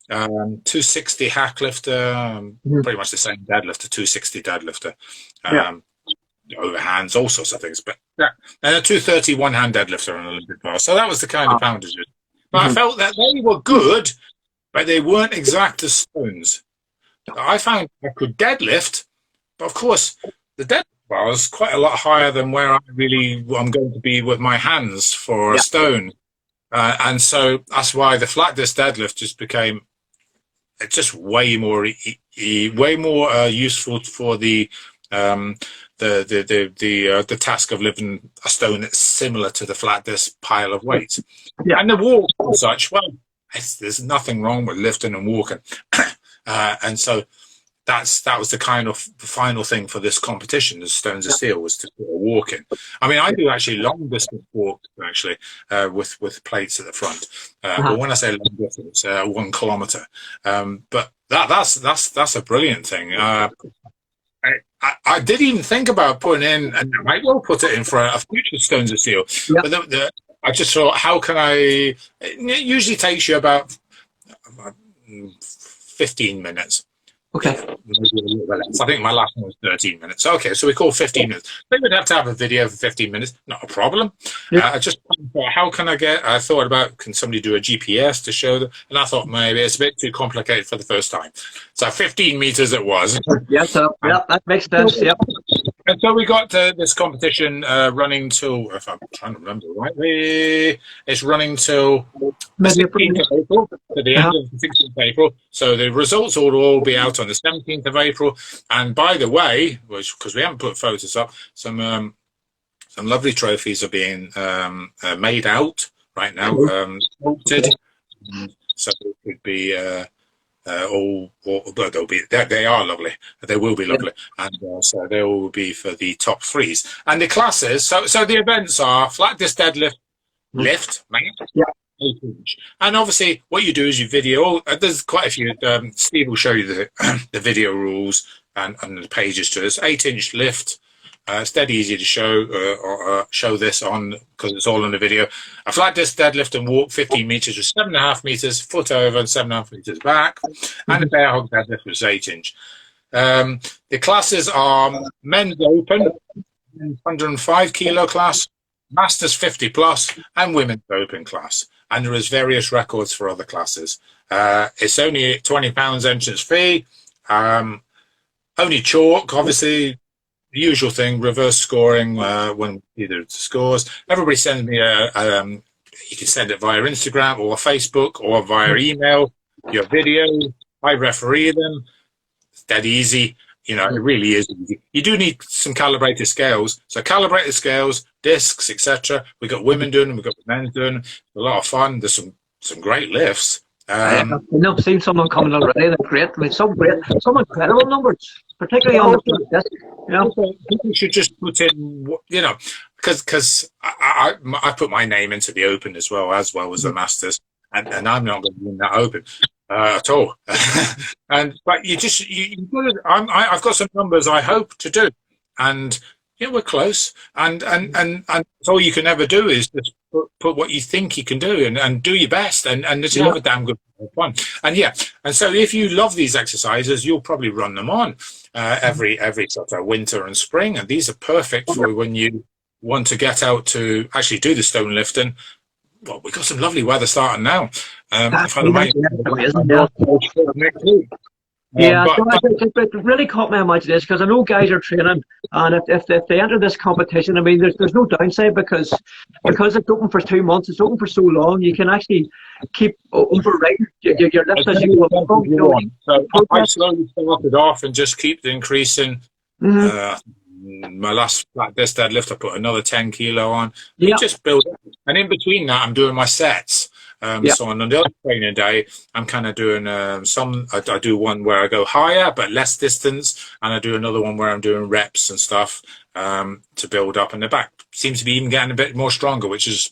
260 hack lifter, pretty much the same deadlifter, 260 deadlifter, overhands, all sorts of things. But and a 230 one-hand deadlifter on Olympic bar. So that was the kind of poundages. But I felt that they were good, but they weren't exact as stones. I found I could deadlift, but of course the deadlift bar is quite a lot higher than where I'm going to be with my hands for a stone. And so that's why the flat disc deadlift just became just way more useful for the task of lifting a stone that's similar to the flat disc pile of weight. And the walk and such, well, there's nothing wrong with lifting and walking. And so that was the kind of the final thing for this competition, the Stones of Steel, was to walk in. I mean, I do actually long distance walks actually with plates at the front. But when I say long distance, 1 kilometer. But that's a brilliant thing. I did even think about putting in, and I might well put it in for a future Stones of Steel. But I just thought, how can I? It usually takes you about 15 minutes. Okay. I think my last one was 13 minutes. Okay, so we call 15 minutes. They would have to have a video for 15 minutes. Not a problem. I just thought, how can I thought about, can somebody do a GPS to show them? And I thought maybe it's a bit too complicated for the first time. So 15 meters it was. That makes sense. And so we got this competition running till, if I'm trying to remember rightly, it's running till the 16th of April, to the end of the 16th of April. So the results will all be out on the 17th of April. And by the way, because we haven't put photos up, some lovely trophies are being made out right now, sculpted. So it could be but they are lovely. They will be lovely, and so they will be for the top threes. And the classes, so the events are flat disc deadlift, lift, 8 inch. And obviously, what you do is you video. There's quite a few. Steve will show you the video rules and the pages to this. 8 inch lift. It's dead easy to show this on, because it's all on the video. A flat disc deadlift and walk 15 meters with 7.5 meters, foot over and 7.5 meters back. And a bear hug deadlift was 8 inch. The classes are men's open, 105 kilo class, masters 50 plus, and women's open class. And there is various records for other classes. It's only £20 entrance fee. Only chalk, obviously. The usual thing, reverse scoring when either scores. Everybody sends me you can send it via Instagram or Facebook or via email, your videos. I referee them. It's dead easy. You know, it really is easy. You do need some calibrated scales. So calibrated scales, discs, etc. We've got women doing them, we've got men doing them. It's a lot of fun. There's some great lifts. I've seen someone coming already. They're great. I mean, some incredible numbers, particularly on the disc. People should just put in, because I put my name into the Open as well as the Masters, and I'm not going to win that Open at all. But I've got some numbers I hope to do, and we're close, and all you can ever do is just put what you think you can do and do your best and just have a damn good fun. And so if you love these exercises, you'll probably run them on every sort of winter and spring, and these are perfect for when you want to get out to actually do the stone lifting. Well, we've got some lovely weather starting now. It really caught my imagination, because I know guys are training, and if they enter this competition, I mean, there's no downside, because it's open for 2 months, it's open for so long, you can actually keep overriding your lifts as you go along. So I slowly started off and just keep increasing. My last flat disc deadlift, I put another 10 kilo on. You just build up. And in between that, I'm doing my sets. So on the other training day, I'm kind of doing I do one where I go higher but less distance, and I do another one where I'm doing reps and stuff to build up. And the back seems to be even getting a bit more stronger, which is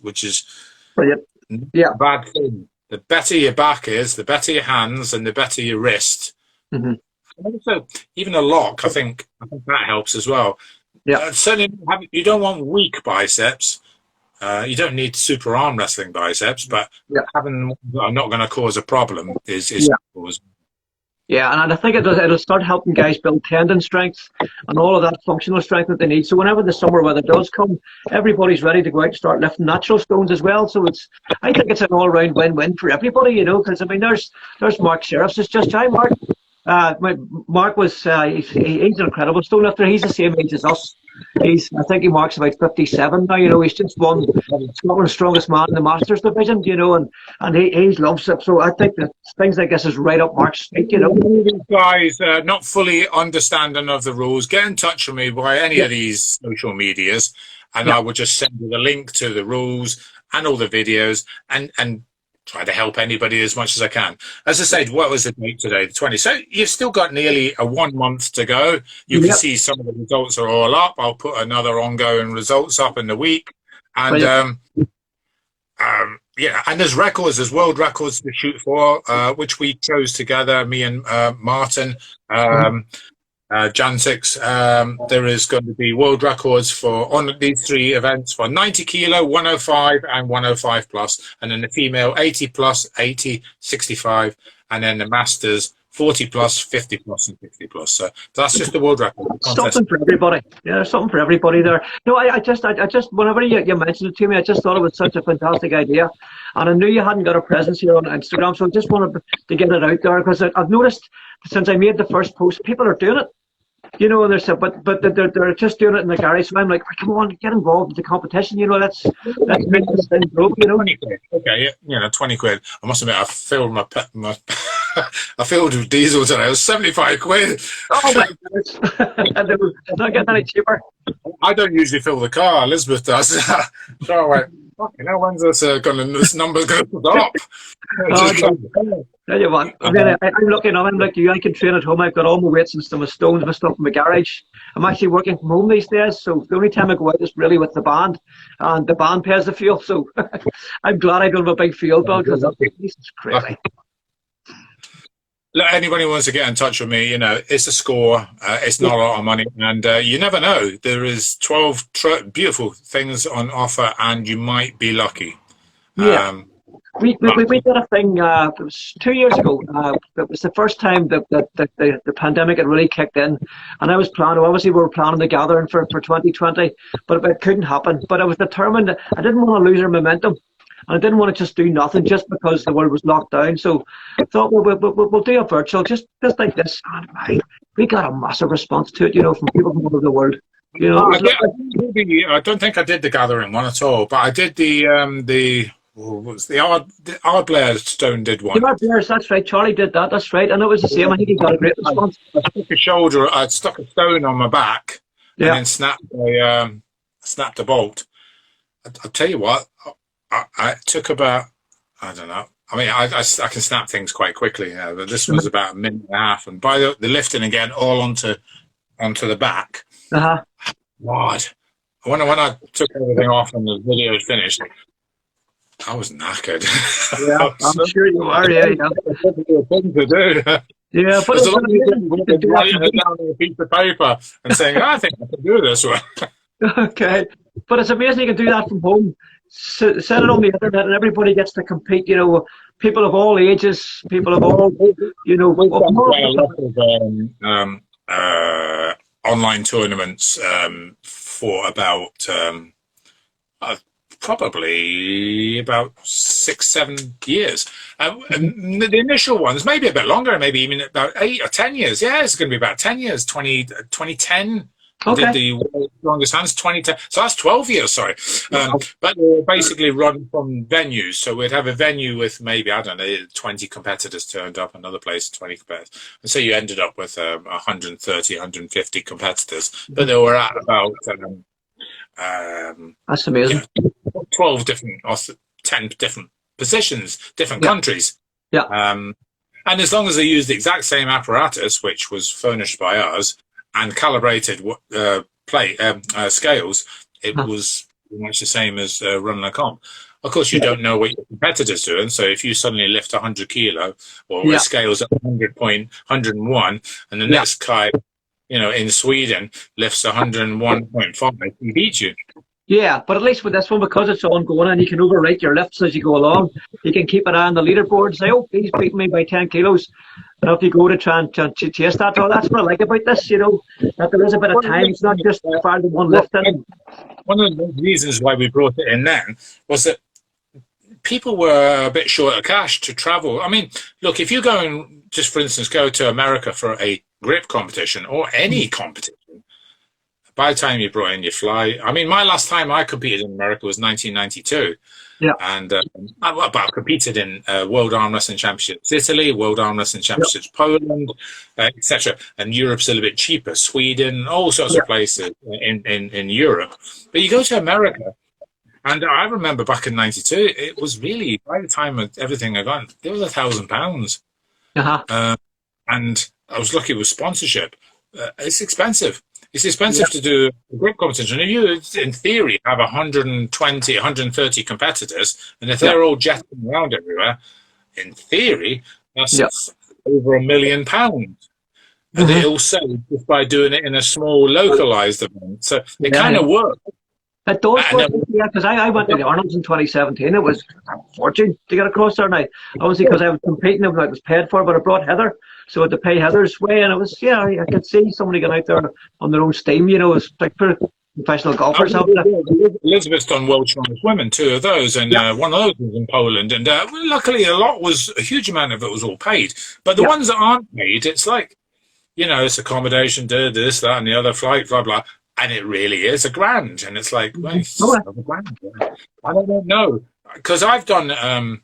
brilliant. a bad thing. the better your back is, the better your hands, and the better your wrist. Mm-hmm. And also, even a lock, I think that helps as well. Yeah. Certainly, you don't want weak biceps. You don't need super arm wrestling biceps, but having ones that are not going to cause a problem is cause. Yeah, and I think it'll start helping guys build tendon strength and all of that functional strength that they need. So whenever the summer weather does come, everybody's ready to go out and start lifting natural stones as well. So I think it's an all-round win-win for everybody, you know, because I mean, there's Mark Sheriffs. It's just, hi, Mark. Mark was he's an incredible Stonelifter. He's the same age as us. I think he marks about 57 now. You know, he's just won Scotland's strongest man in the Masters division. You know, and he loves it. So I think that things like this is right up Mark's street. You know, these guys not fully understanding of the rules, get in touch with me by any of these social medias, and I will just send you the link to the rules and all the videos and try to help anybody as much as I can. As I said, what was the date today? The 20th. So you've still got nearly 1 month to go. You can see some of the results are all up. I'll put another ongoing results up in the week. And and there's records, there's world records to shoot for, which we chose together, me and Martin. Jan 6, there is going to be world records on these 3 events for 90 kilo, 105 and 105 plus, and then the female 80 plus, 80, 65, and then the masters 40 plus, 50 plus, and 60 plus. So that's just the world record. Something for everybody. Yeah, there's something for everybody there. No, I just whenever you mentioned it to me, I just thought it was such a fantastic idea, and I knew you hadn't got a presence here on Instagram, so I just wanted to get it out there, because I've noticed since I made the first post, people are doing it. You know, and they're just doing it in the garage. So I'm like, come on, get involved in the competition. You know, let's make this thing grow. You know, 20 quid. Okay, yeah, 20 quid. I must admit, I filled my I filled with diesel today. It was 75 quid. Oh my goodness! It's not getting any cheaper. I don't usually fill the car. Elizabeth does. So I went, fucking hell, when's this number's going to stop? Tell you what, I mean, I'm lucky enough. I'm like you. I can train at home. I've got all my weights and my stones, my stuff in my garage. I'm actually working from home these days, so the only time I go out is really with the band, and the band pays the fuel. So I'm glad I don't have a big fuel bill, because it's crazy. Look, anybody who wants to get in touch with me, you know, it's a score. It's not a lot of money, and you never know. There is 12 beautiful things on offer, and you might be lucky. Yeah. We did a thing, it was 2 years ago. It was the first time that the pandemic had really kicked in, and I was planning, obviously we were planning the gathering for 2020, but it couldn't happen. But I was determined. I didn't want to lose our momentum, and I didn't want to just do nothing just because the world was locked down. So I thought, we'll do a virtual, just like this. And we got a massive response to it, you know, from people from all over the world. You know, I don't think I did the gathering one at all, but I did the Ard Blair Stone did one. Ard Blair's, that's right. Charlie did that. That's right, and it was the same. I think he got a great response. I stuck a stone on my back, and then snapped a bolt. I'll tell you what, I took about, I don't know. I mean, I can snap things quite quickly, but this was about a minute and a half, and by the lifting again all onto the back. God, when I took everything off and the video was finished, I was knackered. Yeah, I'm sure you are. Yeah. Thing to do. Yeah, but it's a lot easier than writing it down on a piece of paper and saying, I think I can do this one. Okay, but it's amazing you can do that from home. Set it on the internet, and everybody gets to compete. You know, people of all ages, people of all, you know. We've done quite a lot of online tournaments for about probably about 6-7 years. The initial ones, maybe a bit longer, maybe even about 8 or 10 years. Yeah, it's going to be about 10 years, 2010. Okay. Did the world's longest hands 2010, so that's 12 years. Sorry, but they basically run from venues. So we'd have a venue with maybe, I don't know, 20 competitors turned up, another place 20 competitors, and so you ended up with 130, 150 competitors. But they were at about that's amazing. 12 different or 10 different positions, different countries. Yeah. And as long as they used the exact same apparatus, which was furnished by us, and calibrated scales, it was pretty much the same as running a comp. Of course, you don't know what your competitor's doing. So if you suddenly lift 100 kilo, or it scales at 100.101, and the next guy, in Sweden lifts 101.5, he beats you. Yeah, but at least with this one, because it's ongoing and you can overwrite your lifts as you go along, you can keep it on the leaderboard and say, oh, he's beating me by 10 kilos. And if you go to try and chase that, that's what I like about this, that there is a bit of time. It's not just far the one lift in. One of the reasons why we brought it in then was that people were a bit short of cash to travel. I mean, look, if you go and just, for instance, go to America for a grip competition or any competition, by the time you brought in your fly, I mean, my last time I competed in America was 1992. Yeah. And I competed in World Arm Wrestling Championships Italy, World Arm Wrestling Championships Poland, etc. And Europe's a little bit cheaper, Sweden, all sorts of places in Europe. But you go to America, and I remember back in 92, it was really, by the time of everything I got, it was £1,000. And I was lucky with sponsorship. It's expensive. It's expensive to do a grip competition. If you, in theory, have 120, 130 competitors, and if they're all jetting around everywhere, in theory, that's over £1 million. And it'll save just by doing it in a small, localised event. So it kind of works. It does work, because I went to the Arnold's in 2017. It was a fortune to get across there. And obviously, because I was competing, it was paid for, but I brought Heather. So I had to pay Heather's way, and it was, I could see somebody going out there on their own steam, it's like for professional golfers. Elizabeth's done World Strongest Women, 2 of those, and one of those was in Poland, and luckily a huge amount of it was all paid. But the ones that aren't paid, it's like, it's accommodation, this, that, and the other, flight, blah, blah, and it really is £1,000, and it's like, well, it's £1,000. I don't know, because I've done...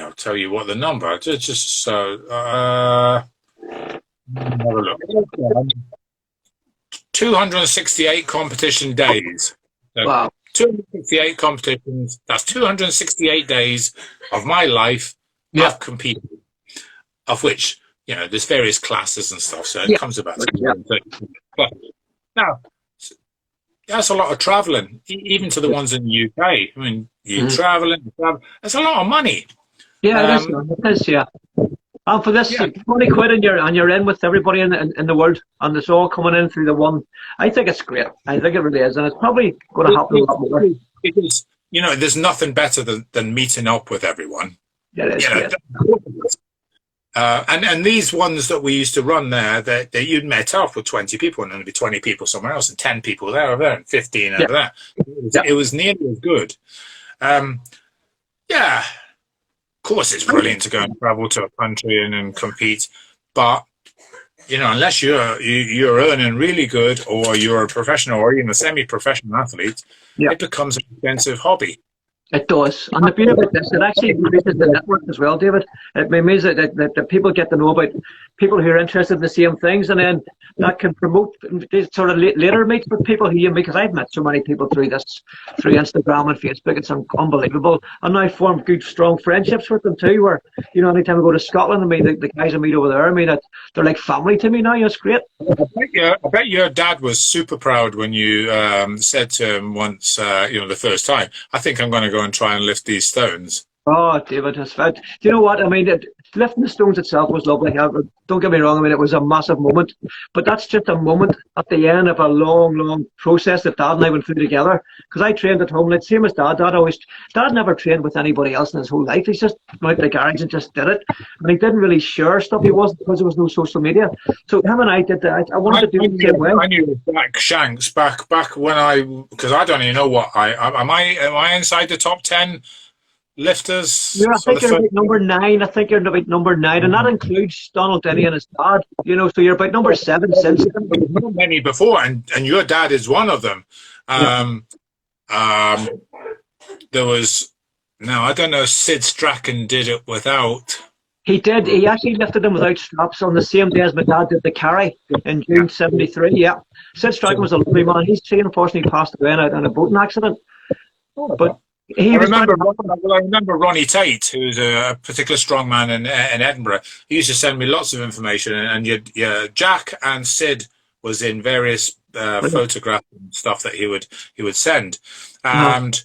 I'll tell you what the number. Just so have a look. 268 competition days. So wow. 268 competitions. That's 268 days of my life I've competed, of which there's various classes and stuff. So it comes about 230. But now that's a lot of travelling, even to the ones in the UK. I mean, you're travelling. That's a lot of money. Yeah, it is, And for this, 20 quid and you're in with everybody in the world, and it's all coming in through the one. I think it's great. I think it really is, and it's probably going to happen a lot more. Because, there's nothing better than meeting up with everyone. Yeah, it is, and these ones that we used to run there, that you'd met up with 20 people, and then there'd be 20 people somewhere else, and 10 people there over there, and 15 over there. It was nearly as good. Of course, it's brilliant to go and travel to a country and compete, but unless you're earning really good, or you're a professional or even a semi-professional athlete, it becomes an expensive hobby. It does. And the beauty about this, it actually increases the network as well, David. It means that people get to know about people who are interested in the same things, and then that can promote these sort of later meets with people who because I've met so many people through Instagram and Facebook. It's unbelievable. And now formed good, strong friendships with them too, where, anytime I go to Scotland, I mean, the guys I meet over there, I mean, they're like family to me now. It's great. I bet your dad was super proud when you said to him once, the first time, I think I'm going to go and try and lift these stones. Oh, David, do you know what? I mean, lifting the stones itself was lovely. Don't get me wrong. I mean, it was a massive moment. But that's just a moment at the end of a long, long process that Dad and I went through together. Because I trained at home, like same as Dad. Dad never trained with anybody else in his whole life. He's just went to the garage and just did it. And he didn't really share stuff. He wasn't, because there was no social media. So him and I did that. I wanted to do the same way. I knew Jack Shanks back when because I don't even know what am I inside the top 10 lifters? I think you're about number 9. I think you're about number 9, and that includes Donald Dinnie and his dad. So you're about number 7 since. There's not many before, and your dad is one of them. There was I don't know. Sid Strachan did it without. He did. He actually lifted them without straps on the same day as my dad did the carry in June '73. Yeah, Sid Strachan was a lovely man. He's unfortunately passed away in a boating accident, but. I remember Ronnie Tate, who's a particular strong man in Edinburgh. He used to send me lots of information, and Jack and Sid was in various photographs and stuff that he would send. And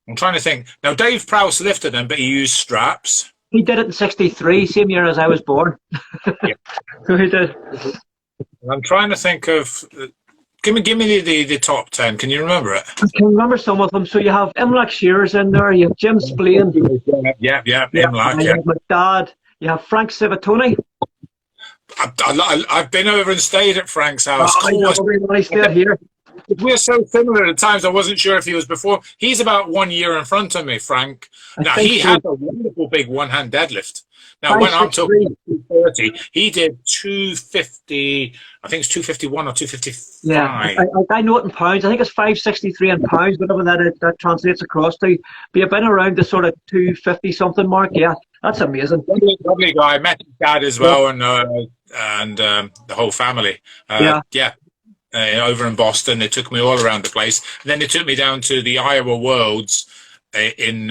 I'm trying to think. Now, Dave Prowse lifted them, but he used straps. He did it in '63, same year as I was born. Yeah. So he did. I'm trying to think of. Give me the top 10. Can you remember it? I can remember some of them. So you have Imlach Shearers in there. You have Jim Spillane. Yeah, And you have my dad. You have Frank Civittoni. I've been over and stayed at Frank's house. I stayed here. We're so similar at times. I wasn't sure if he was before. He's about 1 year in front of me, Frank. Now he had a wonderful big one-hand deadlift. Now when I'm talking 230, he did 250. I think it's 251 or 255. Yeah, I know it in pounds. I think it's 563 in pounds, whatever that translates across to. Be been around the sort of 250 something mark. Yeah, that's amazing. Lovely guy. I met his dad as well, and the whole family. Over in Boston, they took me all around the place. And then they took me down to the Iowa Worlds in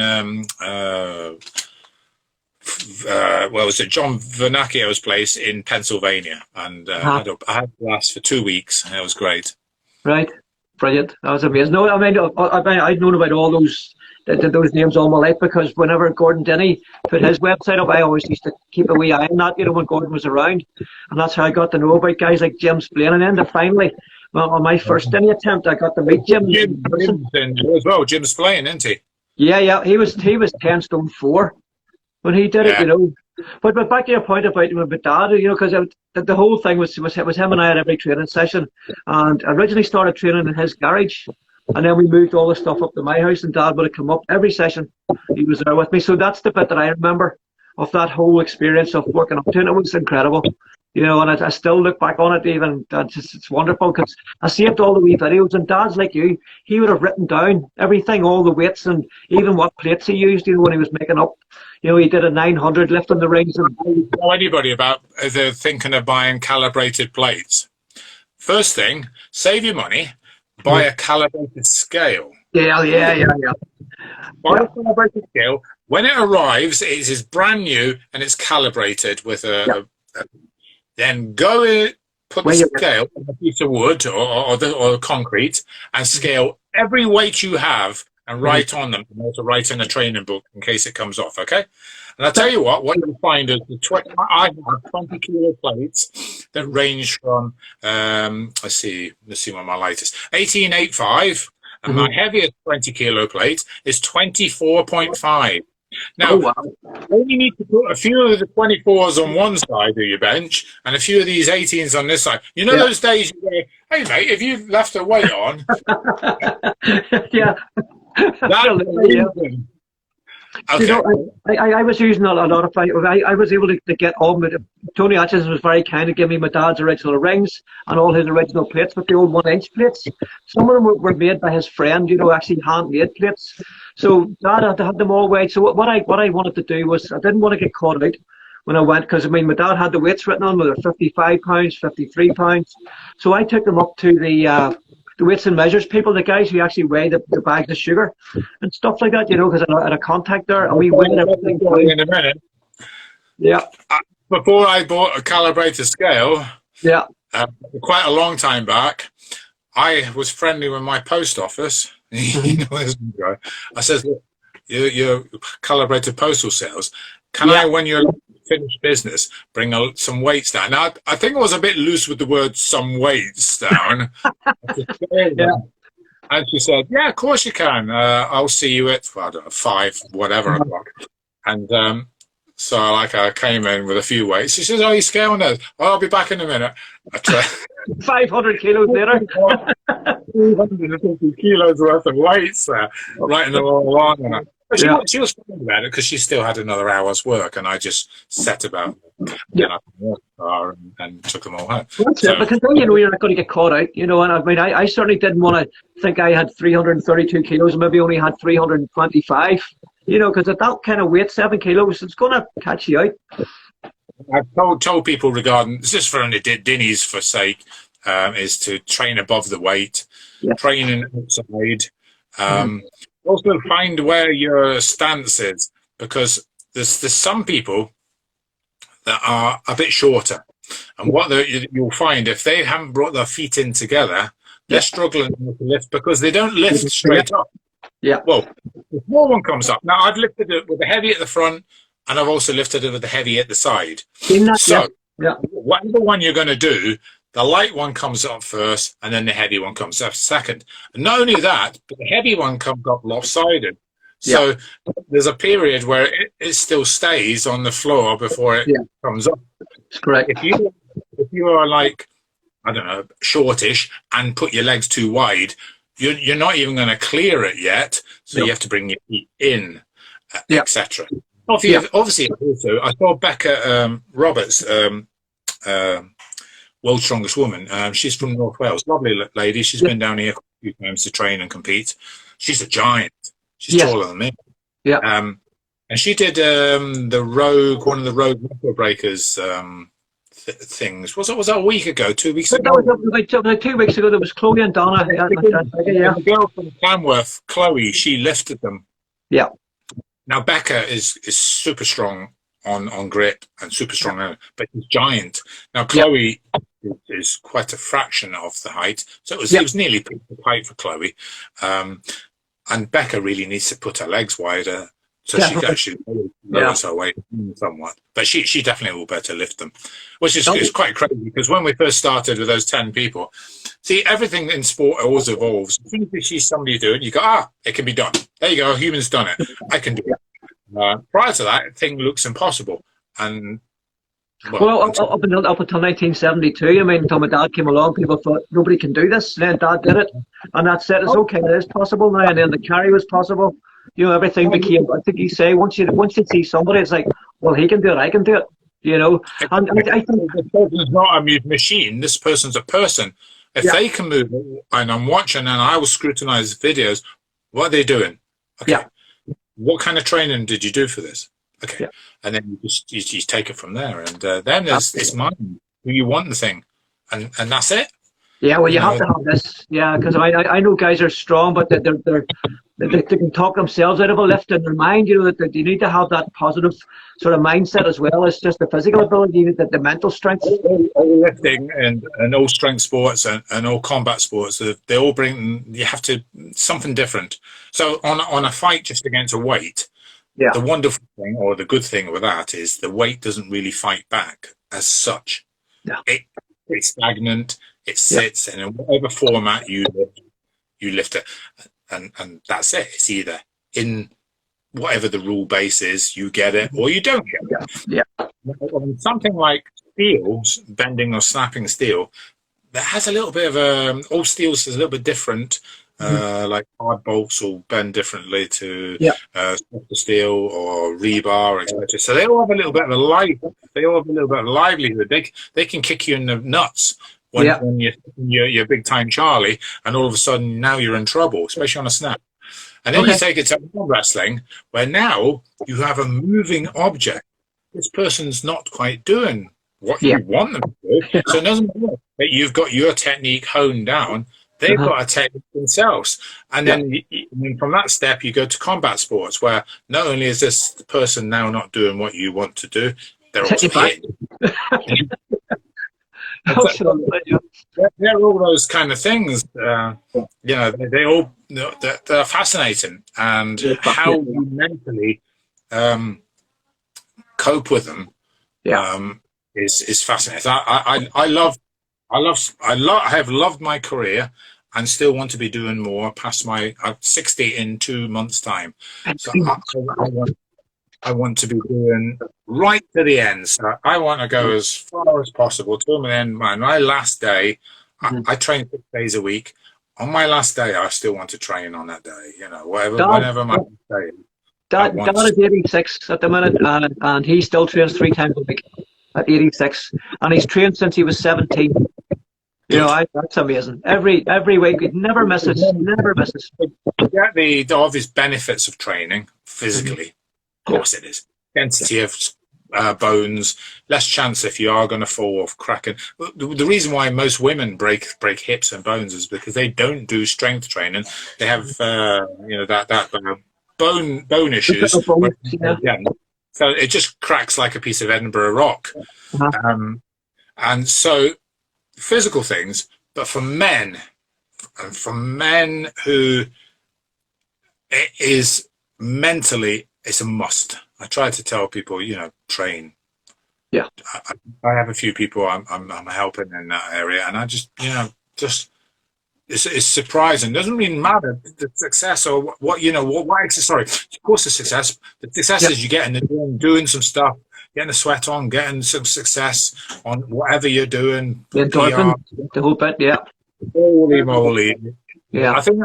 was it John Vernacchio's place in Pennsylvania, and I had class for 2 weeks, and it was great. Right, brilliant. That was amazing. No, I mean, I'd known about all those names all my life, because whenever Gordon Dinnie put his website up, I always used to keep a wee eye on that, when Gordon was around, and that's how I got to know about guys like Jim Spillane. And then finally, on my first Dinnie attempt, I got to meet Jim in person as well. Jim Spillane, isn't he? Yeah, he was 10 stone 4 when he did it, But back to your point about my dad, because the whole thing was him and I at every training session, and I originally started training in his garage, and then we moved all the stuff up to my house, and Dad would have come up every session. He was there with me, so that's the bit that I remember of that whole experience of working up to it. It was incredible, and I still look back on it even. It's wonderful, because I saved all the wee videos, and Dad's like you, he would have written down everything, all the weights, and even what plates he used, when he was making up. He did a 900 lift on the rings. And tell anybody about they're thinking of buying calibrated plates. First thing, save your money, buy a calibrated scale. Yeah. Buy a calibrated scale. When it arrives, it is brand new and it's calibrated with then go in, put the scale on a piece of wood or concrete, and scale every weight you have and write on them, and also write in a training book in case it comes off, okay? And I'll tell you what you'll find is I have 20 kilo plates that range from, let's see what my light is, 1885, and my heaviest 20 kilo plate is 24.5. Now, you need to put a few of the 24s on one side of your bench and a few of these 18s on this side. Those days you go, hey mate, if you've left a weight on. Yeah. Okay. I was using a lot of. I was able to get on with it. Tony Atchison was very kind to give me my dad's original rings and all his original plates, with the old 1-inch plates. Some of them were made by his friend, actually handmade plates. So Dad had to have them all weighed. So what I wanted to do was, I didn't want to get caught out when I went, because my dad had the weights written on, whether 55 pounds, 53 pounds. So I took them up to the weights and measures people, the guys who actually weigh the bags of sugar and stuff like that, because I had a contact there, and we weighed everything in a minute. Yeah. Before I bought a calibrated scale, quite a long time back, I was friendly with my post office. This guy. I said, look, your calibrated postal sales, can I, when you're finished business, bring some weights down? Now, I think I was a bit loose with the word "some weights down." And she said, "Yeah, of course you can. I'll see you at 5, whatever o'clock." And so, I came in with a few weights. She says, "Oh, you scaling those? Oh, I'll be back in a minute." 500 kilos later. 250 kilos worth of weights writing them all on. She was fine about it, because she still had another hour's work, and I just set about and took them all home. That's it, because then you're not going to get caught out, and I mean, I certainly didn't want to think I had 332 kilos, and maybe only had 325, because at that kind of weight, 7 kilos, it's going to catch you out. I've told people regarding, just for the Dinnies for sake, is to train above the weight, training outside. Also find where your stance is, because there's some people that are a bit shorter, and what you'll find, if they haven't brought their feet in together, they're struggling to lift, because they don't lift straight up. Yeah. Well, the small one comes up. Now, I've lifted it with the heavy at the front, and I've also lifted it with the heavy at the side. Seen that? So, Yeah. whatever one you're going to do, the light one comes up first, and then the heavy one comes up second. And not only that, but the heavy one comes up lopsided. So there's a period where it still stays on the floor before it comes up. That's correct. If you are like, I don't know, shortish and put your legs too wide, you're not even going to clear it yet. So you have to bring your feet in, etc. Obviously, also, I saw Becca Roberts, World's Strongest Woman. She's from North Wales. Lovely lady. She's been down here a few times to train and compete. She's a giant. She's taller than me. Yeah. And she did the Rogue, one of the Rogue Record Breakers things. Was that a week ago, 2 weeks ago? That was about 2 weeks ago. There was Chloe and Donna. The girl from Tamworth, Chloe, she lifted them. Yeah. Now Becca is super strong on grip and super strong, but she's giant. Now Chloe is quite a fraction of the height, so it was nearly the height for Chloe. And Becca really needs to put her legs wider so she can actually lower her weight somewhat. But she definitely will better lift them, which is quite crazy, because when we first started with those 10 people, see, everything in sport always evolves. As soon as you see somebody do it, you go, it can be done. There you go, a human's done it. I can do it. Prior to that, thing looks impossible. And well, up until 1972, I mean, until my dad came along, people thought nobody can do this. And then Dad did it, and that's it. It's okay, it is possible now. And then the carry was possible. You know, everything became. I think you say once you see somebody, it's like, well, he can do it, I can do it. You know, and I think this person's not a machine. This person's a person. If they can move, and I'm watching, and I will scrutinize videos. What are they doing? Okay. What kind of training did you do for this? Okay, and then you just take it from there, and then it's mind who you want the thing, and that's it. Yeah, well, you have to have this. Yeah, because I know guys are strong, but they can talk themselves out of a lift in their mind. You know that you need to have that positive sort of mindset as well as just the physical ability, the mental strength. All lifting and all strength sports and all combat sports, they all bring. You have to something different. So on a fight just against a weight. Yeah. The wonderful thing, or the good thing with that, is the weight doesn't really fight back as such. Yeah. It's stagnant. It sits, and in whatever format you lift it, and that's it. It's either in whatever the rule base is, you get it, or you don't get it. Yeah. Something like steel, bending or snapping steel, that has a little bit of all steels is a little bit different. Like hard bolts will bend differently to softer steel or rebar, etc. So they all have a little bit of a livelihood. They can kick you in the nuts when you're big time Charlie, and all of a sudden now you're in trouble, especially on a snap. And then you take it to arm wrestling, where now you have a moving object. This person's not quite doing what you want them to do, so it doesn't matter that you've got your technique honed down. They've got a technique themselves. And then from that step, you go to combat sports, where not only is this person now not doing what you want to do, they're also hitting. They're all those kind of things. They're fascinating. And how you mentally cope with them is fascinating. I have loved my career and still want to be doing more past my 60 in 2 months' time. So I want to be doing right to the end. So I want to go as far as possible to the end. My last day, I train 6 days a week. On my last day, I still want to train on that day. You know, whenever my last day is. Dad is 86 at the minute, and he still trains 3 times a week at 86, and he's trained since he was 17. You know, that's amazing. Every week, it never misses. Never misses. Yeah, the obvious benefits of training physically, of course it is. Density of bones, less chance if you are going to fall off, cracking. The reason why most women break hips and bones is because they don't do strength training. They have that bone issues. So it just cracks like a piece of Edinburgh rock. And so physical things, but for men, and for men who it is mentally, it's a must. I try to tell people, train. Yeah. I have a few people I'm helping in that area, and I just, just it's surprising. It doesn't really matter the success or what sorry. Of course, the success. The success is you getting the gym, doing some stuff, getting the sweat on, getting some success on whatever you're doing. The endorphin, the whole bit, yeah. Holy moly. Yeah. I think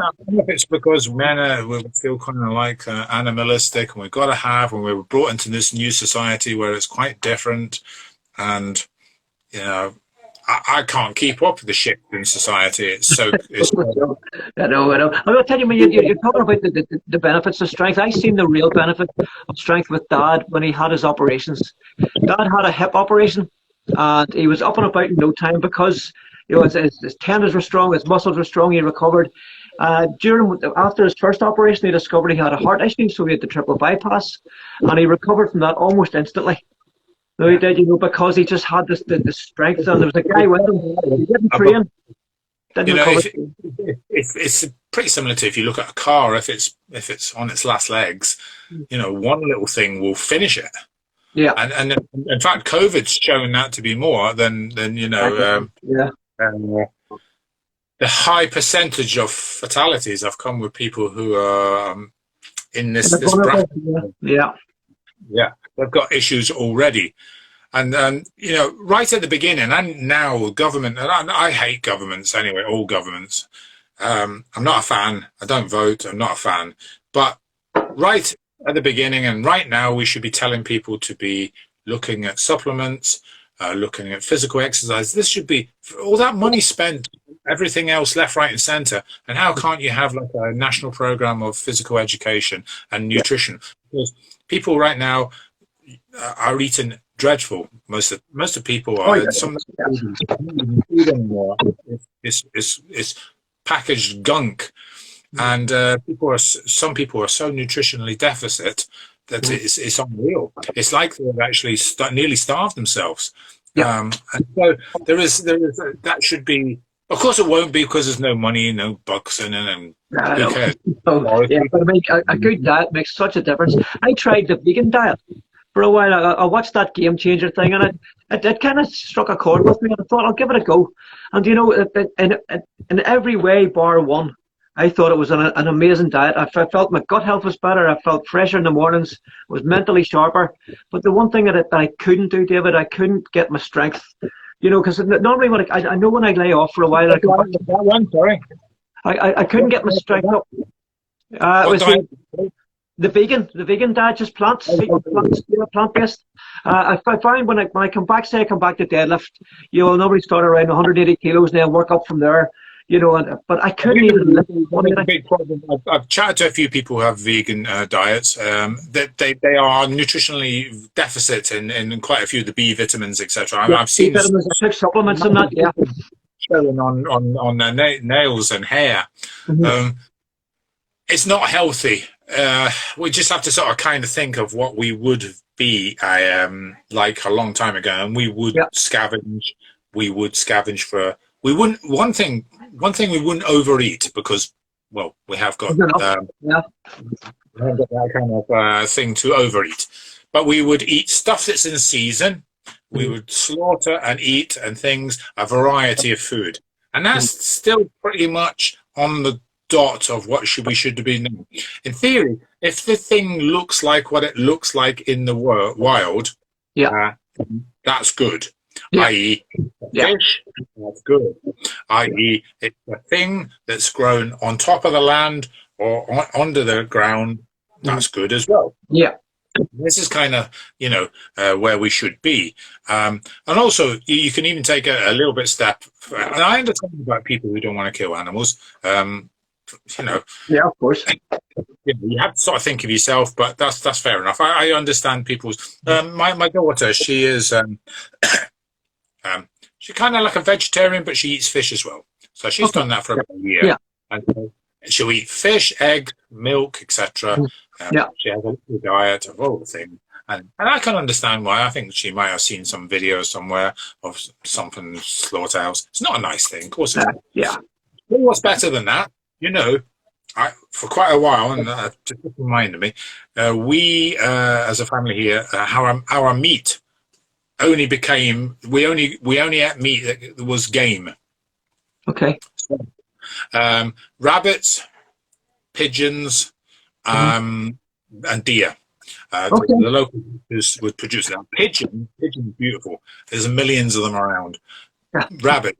it's because men we feel kind of like animalistic, and we've got to have, when we were brought into this new society where it's quite different, and I can't keep up with the shift in society. It's so. I know. I'm going to tell you, when you're talking about the benefits of strength, I seen the real benefit of strength with Dad when he had his operations. Dad had a hip operation, and he was up and about in no time because his tendons were strong, his muscles were strong. He recovered. After his first operation, he discovered he had a heart issue, so he had the triple bypass, and he recovered from that almost instantly. No, he did, because he just had the strength, and there was a guy with him. He didn't train. It's pretty similar to if you look at a car. If it's on its last legs, one little thing will finish it. Yeah. And in fact, COVID's shown that to be more than the high percentage of fatalities have come with people who are in this bracket. Yeah. Yeah. They've got issues already. And, right at the beginning, and now government, and I hate governments anyway, all governments. I'm not a fan. I don't vote. I'm not a fan. But right at the beginning and right now, we should be telling people to be looking at supplements, looking at physical exercise. This should be all that money spent, everything else left, right, and center. And how can't you have like a national program of physical education and nutrition? Because people right now are eating dreadful. Most of people are. Some food anymore. It's packaged gunk, and some people are so nutritionally deficit that it's unreal. It's like they've actually nearly starved themselves. Yeah. And so there is that should be. Of course, it won't be because there's no money, no bucks in it, and who cares? Yeah, but I mean, a good diet makes such a difference. I tried the vegan diet for a while. I watched that Game Changer thing, and it kind of struck a chord with me. And I thought I'll give it a go. And in every way bar one, I thought it was an amazing diet. I felt my gut health was better. I felt fresher in the mornings. I was mentally sharper. But the one thing that I couldn't do, David, I couldn't get my strength. Because normally when I know when I lay off for a while, I couldn't get my strength up. It was the vegan diet, just plants, plant-based. I find when I come back, say I come back to deadlift, normally start around 180 kilos and then work up from there. But I couldn't even lift. One big problem. I've chatted to a few people who have vegan diets. That they are nutritionally deficit in quite a few of the B vitamins, etc. I've seen vitamins, I took supplements and that. Yeah, showing on their nails and hair. Mm-hmm. It's not healthy. We just have to sort of kind of think of what we would be like a long time ago, and we would scavenge. We would scavenge for. We wouldn't. One thing we wouldn't overeat because, well, we have got that kind of thing to overeat. But we would eat stuff that's in season. We would slaughter and eat and things, a variety of food, and that's still pretty much on the dot of what we should be doing. In theory, if the thing looks like what it looks like in the wild, that's good. I.e., fish, that's good. I.e., it's a thing that's grown on top of the land or under the ground, that's good as well. Yeah. This is kind of, where we should be. And also, you can even take a little bit step. And I understand about people who don't want to kill animals. Yeah, of course. You have to sort of think of yourself, but that's fair enough. I understand people's. My daughter, she is. She's kind of like a vegetarian, but she eats fish as well. So she's done that for about a year. Yeah. And she'll eat fish, egg, milk, etc. She has a little diet of all the things. And I can understand why. I think she might have seen some video somewhere of something slaughterhouse. It's not a nice thing, of course. It's not. Yeah. But what's better than that? for quite a while, and just reminded me, we as a family here, our meat only became we only ate meat that was game. Okay. So, rabbits, pigeons, and deer. Okay. The local would produce that. Pigeon is beautiful. There's millions of them around. Yeah. Rabbit,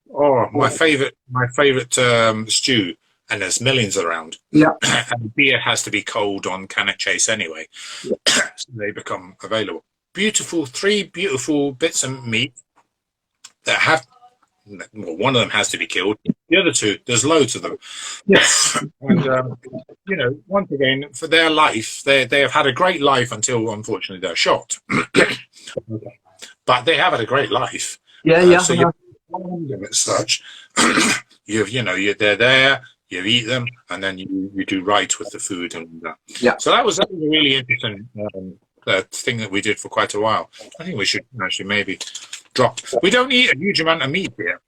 my favorite stew, and there's millions around. Yeah. And beer has to be cold on Cannock Chase anyway, so they become available. Three beautiful bits of meat that have. Well, one of them has to be killed. The other two, there's loads of them. Yes. And once again, for their life, they have had a great life until, unfortunately, they're shot. Okay. But they have had a great life. Yeah. So you them as such. They're there. You eat them, and then you do right with the food, and so that was a really interesting thing that we did for quite a while. I think we should actually maybe drop. We don't eat a huge amount of meat here.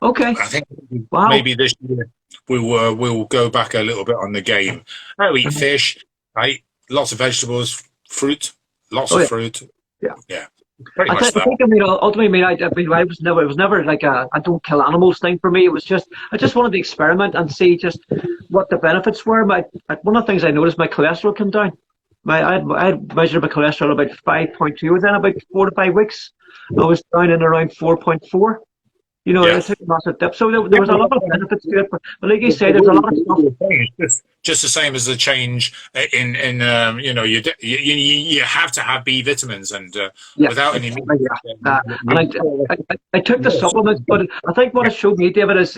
Okay. I think maybe this year we'll go back a little bit on the game. I eat fish. I eat lots of vegetables, fruit, lots of fruit. Yeah. Pretty much that. Ultimately, it was never like a I don't kill animals thing for me. It was just I just wanted to experiment and see just what the benefits were. One of the things I noticed, my cholesterol came down. I had measured my cholesterol about 5.2 within about 4 to 5 weeks. I was down in around 4.4. It took a massive dip. So there was a lot of benefits to it. But like you say, there's a lot of stuff. Just the same as the change in you have to have B vitamins and without any meat. I took the supplements, but I think what it showed me, David, is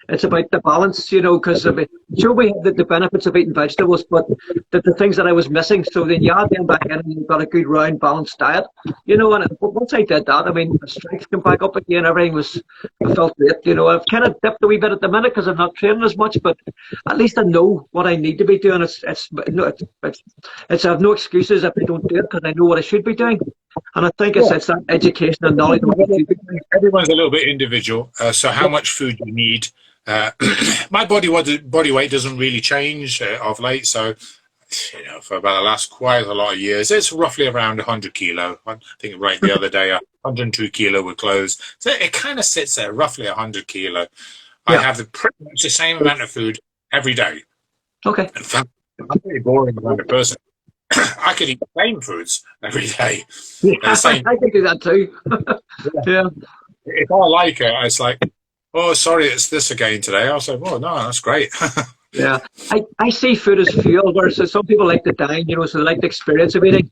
it's about the balance, because it showed me the benefits of eating vegetables, but the things that I was missing. So then you add them back in and you've got a good round balanced diet, and once I did that, the strength came back up again, everything I felt great, I've kind of dipped a wee bit at the minute because I'm not training as much, but at least I know what I need to be doing. I have no excuses if I don't do it because I know what I should be doing. And I think it's that education and knowledge. Everyone's a little bit individual, so how much food you need. My body weight doesn't really change of late, so for about the last quite a lot of years, it's roughly around 100 kilo. I think the other day 102 kilo were closed, so it kind of sits there roughly 100 kilo. I have pretty much the same amount of food every day. Okay. In fact, I'm a pretty boring kind of person. I could eat the same foods every day. I can do that too. Yeah. If I like it, it's like, oh, sorry, it's this again today. I'll say, oh, no, that's great. Yeah. I see food as fuel, whereas some people like to dine, so they like the experience of eating.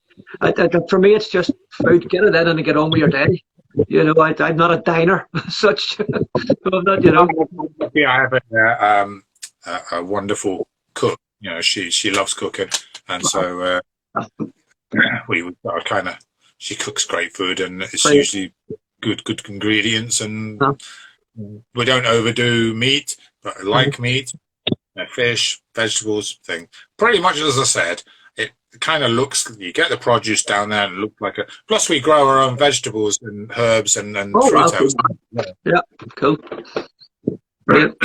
For me, it's just food. Get it in and get on with your day. I'm not a diner as such. I'm not, Yeah, I have a wonderful cook. She loves cooking. And so we kind of, she cooks great food, and it's usually good ingredients, and we don't overdo meat, but I like meat, fish, vegetables, thing. Pretty much as I said, it kind of looks, you get the produce down there and it looks like plus we grow our own vegetables and herbs and fruit. Yeah, cool. Brilliant.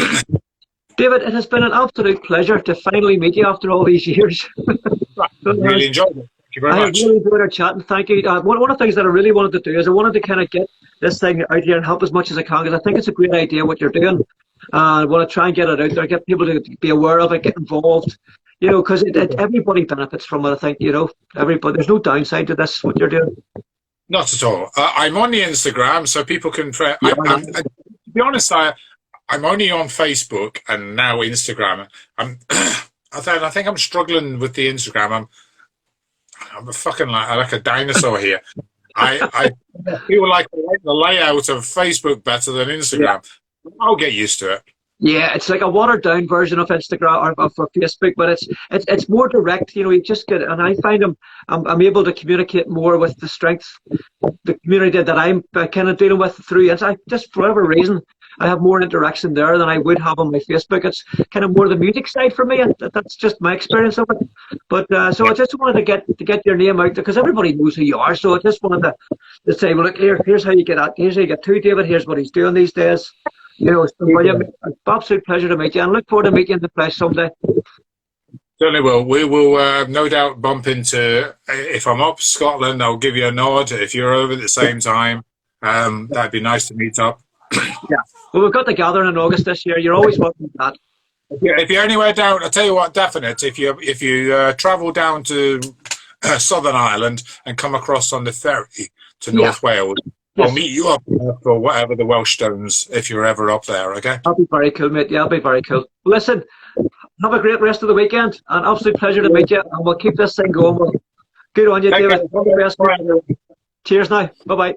David, it has been an absolute pleasure to finally meet you after all these years. I really enjoyed it. Thank you very much. I really enjoyed our chat, and thank you. One of the things that I really wanted to do is I wanted to kind of get this thing out here and help as much as I can, because I think it's a great idea what you're doing. I want to try and get it out there, get people to be aware of it, get involved, because everybody benefits from it, I think, everybody. There's no downside to this, what you're doing. Not at all. I'm on the Instagram, so people can... to be honest, I'm only on Facebook and now Instagram. I think I'm struggling with the Instagram. I'm a fucking like a dinosaur here. I feel like I like the layout of Facebook better than Instagram. Yeah. I'll get used to it. Yeah, it's like a watered down version of Instagram or for Facebook, but it's more direct. You just get it, and I find I'm able to communicate more with the strength, the community that I'm kind of dealing with through. And just for whatever reason, I have more interaction there than I would have on my Facebook. It's kind of more the music side for me, and that's just my experience of it. But so I just wanted to get your name out there because everybody knows who you are. So I just wanted to say, well, look, here's how you get at. Here's how you get to David. Here's what he's doing these days. It's an absolute pleasure to meet you, and look forward to meeting you in the flesh someday. Certainly will. We will no doubt bump into, if I'm up Scotland, I'll give you a nod. If you're over at the same time, that'd be nice to meet up. Yeah. Well, we've got the gathering in August this year. You're always welcome to that. If you're anywhere down, I'll tell you what, definite. If you travel down to Southern Ireland and come across on the ferry to North Wales, I'll meet you up for whatever the Welsh Stones, if you're ever up there, okay? That'll be very cool, mate. Yeah, that'll be very cool. Listen, have a great rest of the weekend. An absolute pleasure to meet you, and we'll keep this thing going. Good on you, David. All the best. Cheers now. Bye-bye.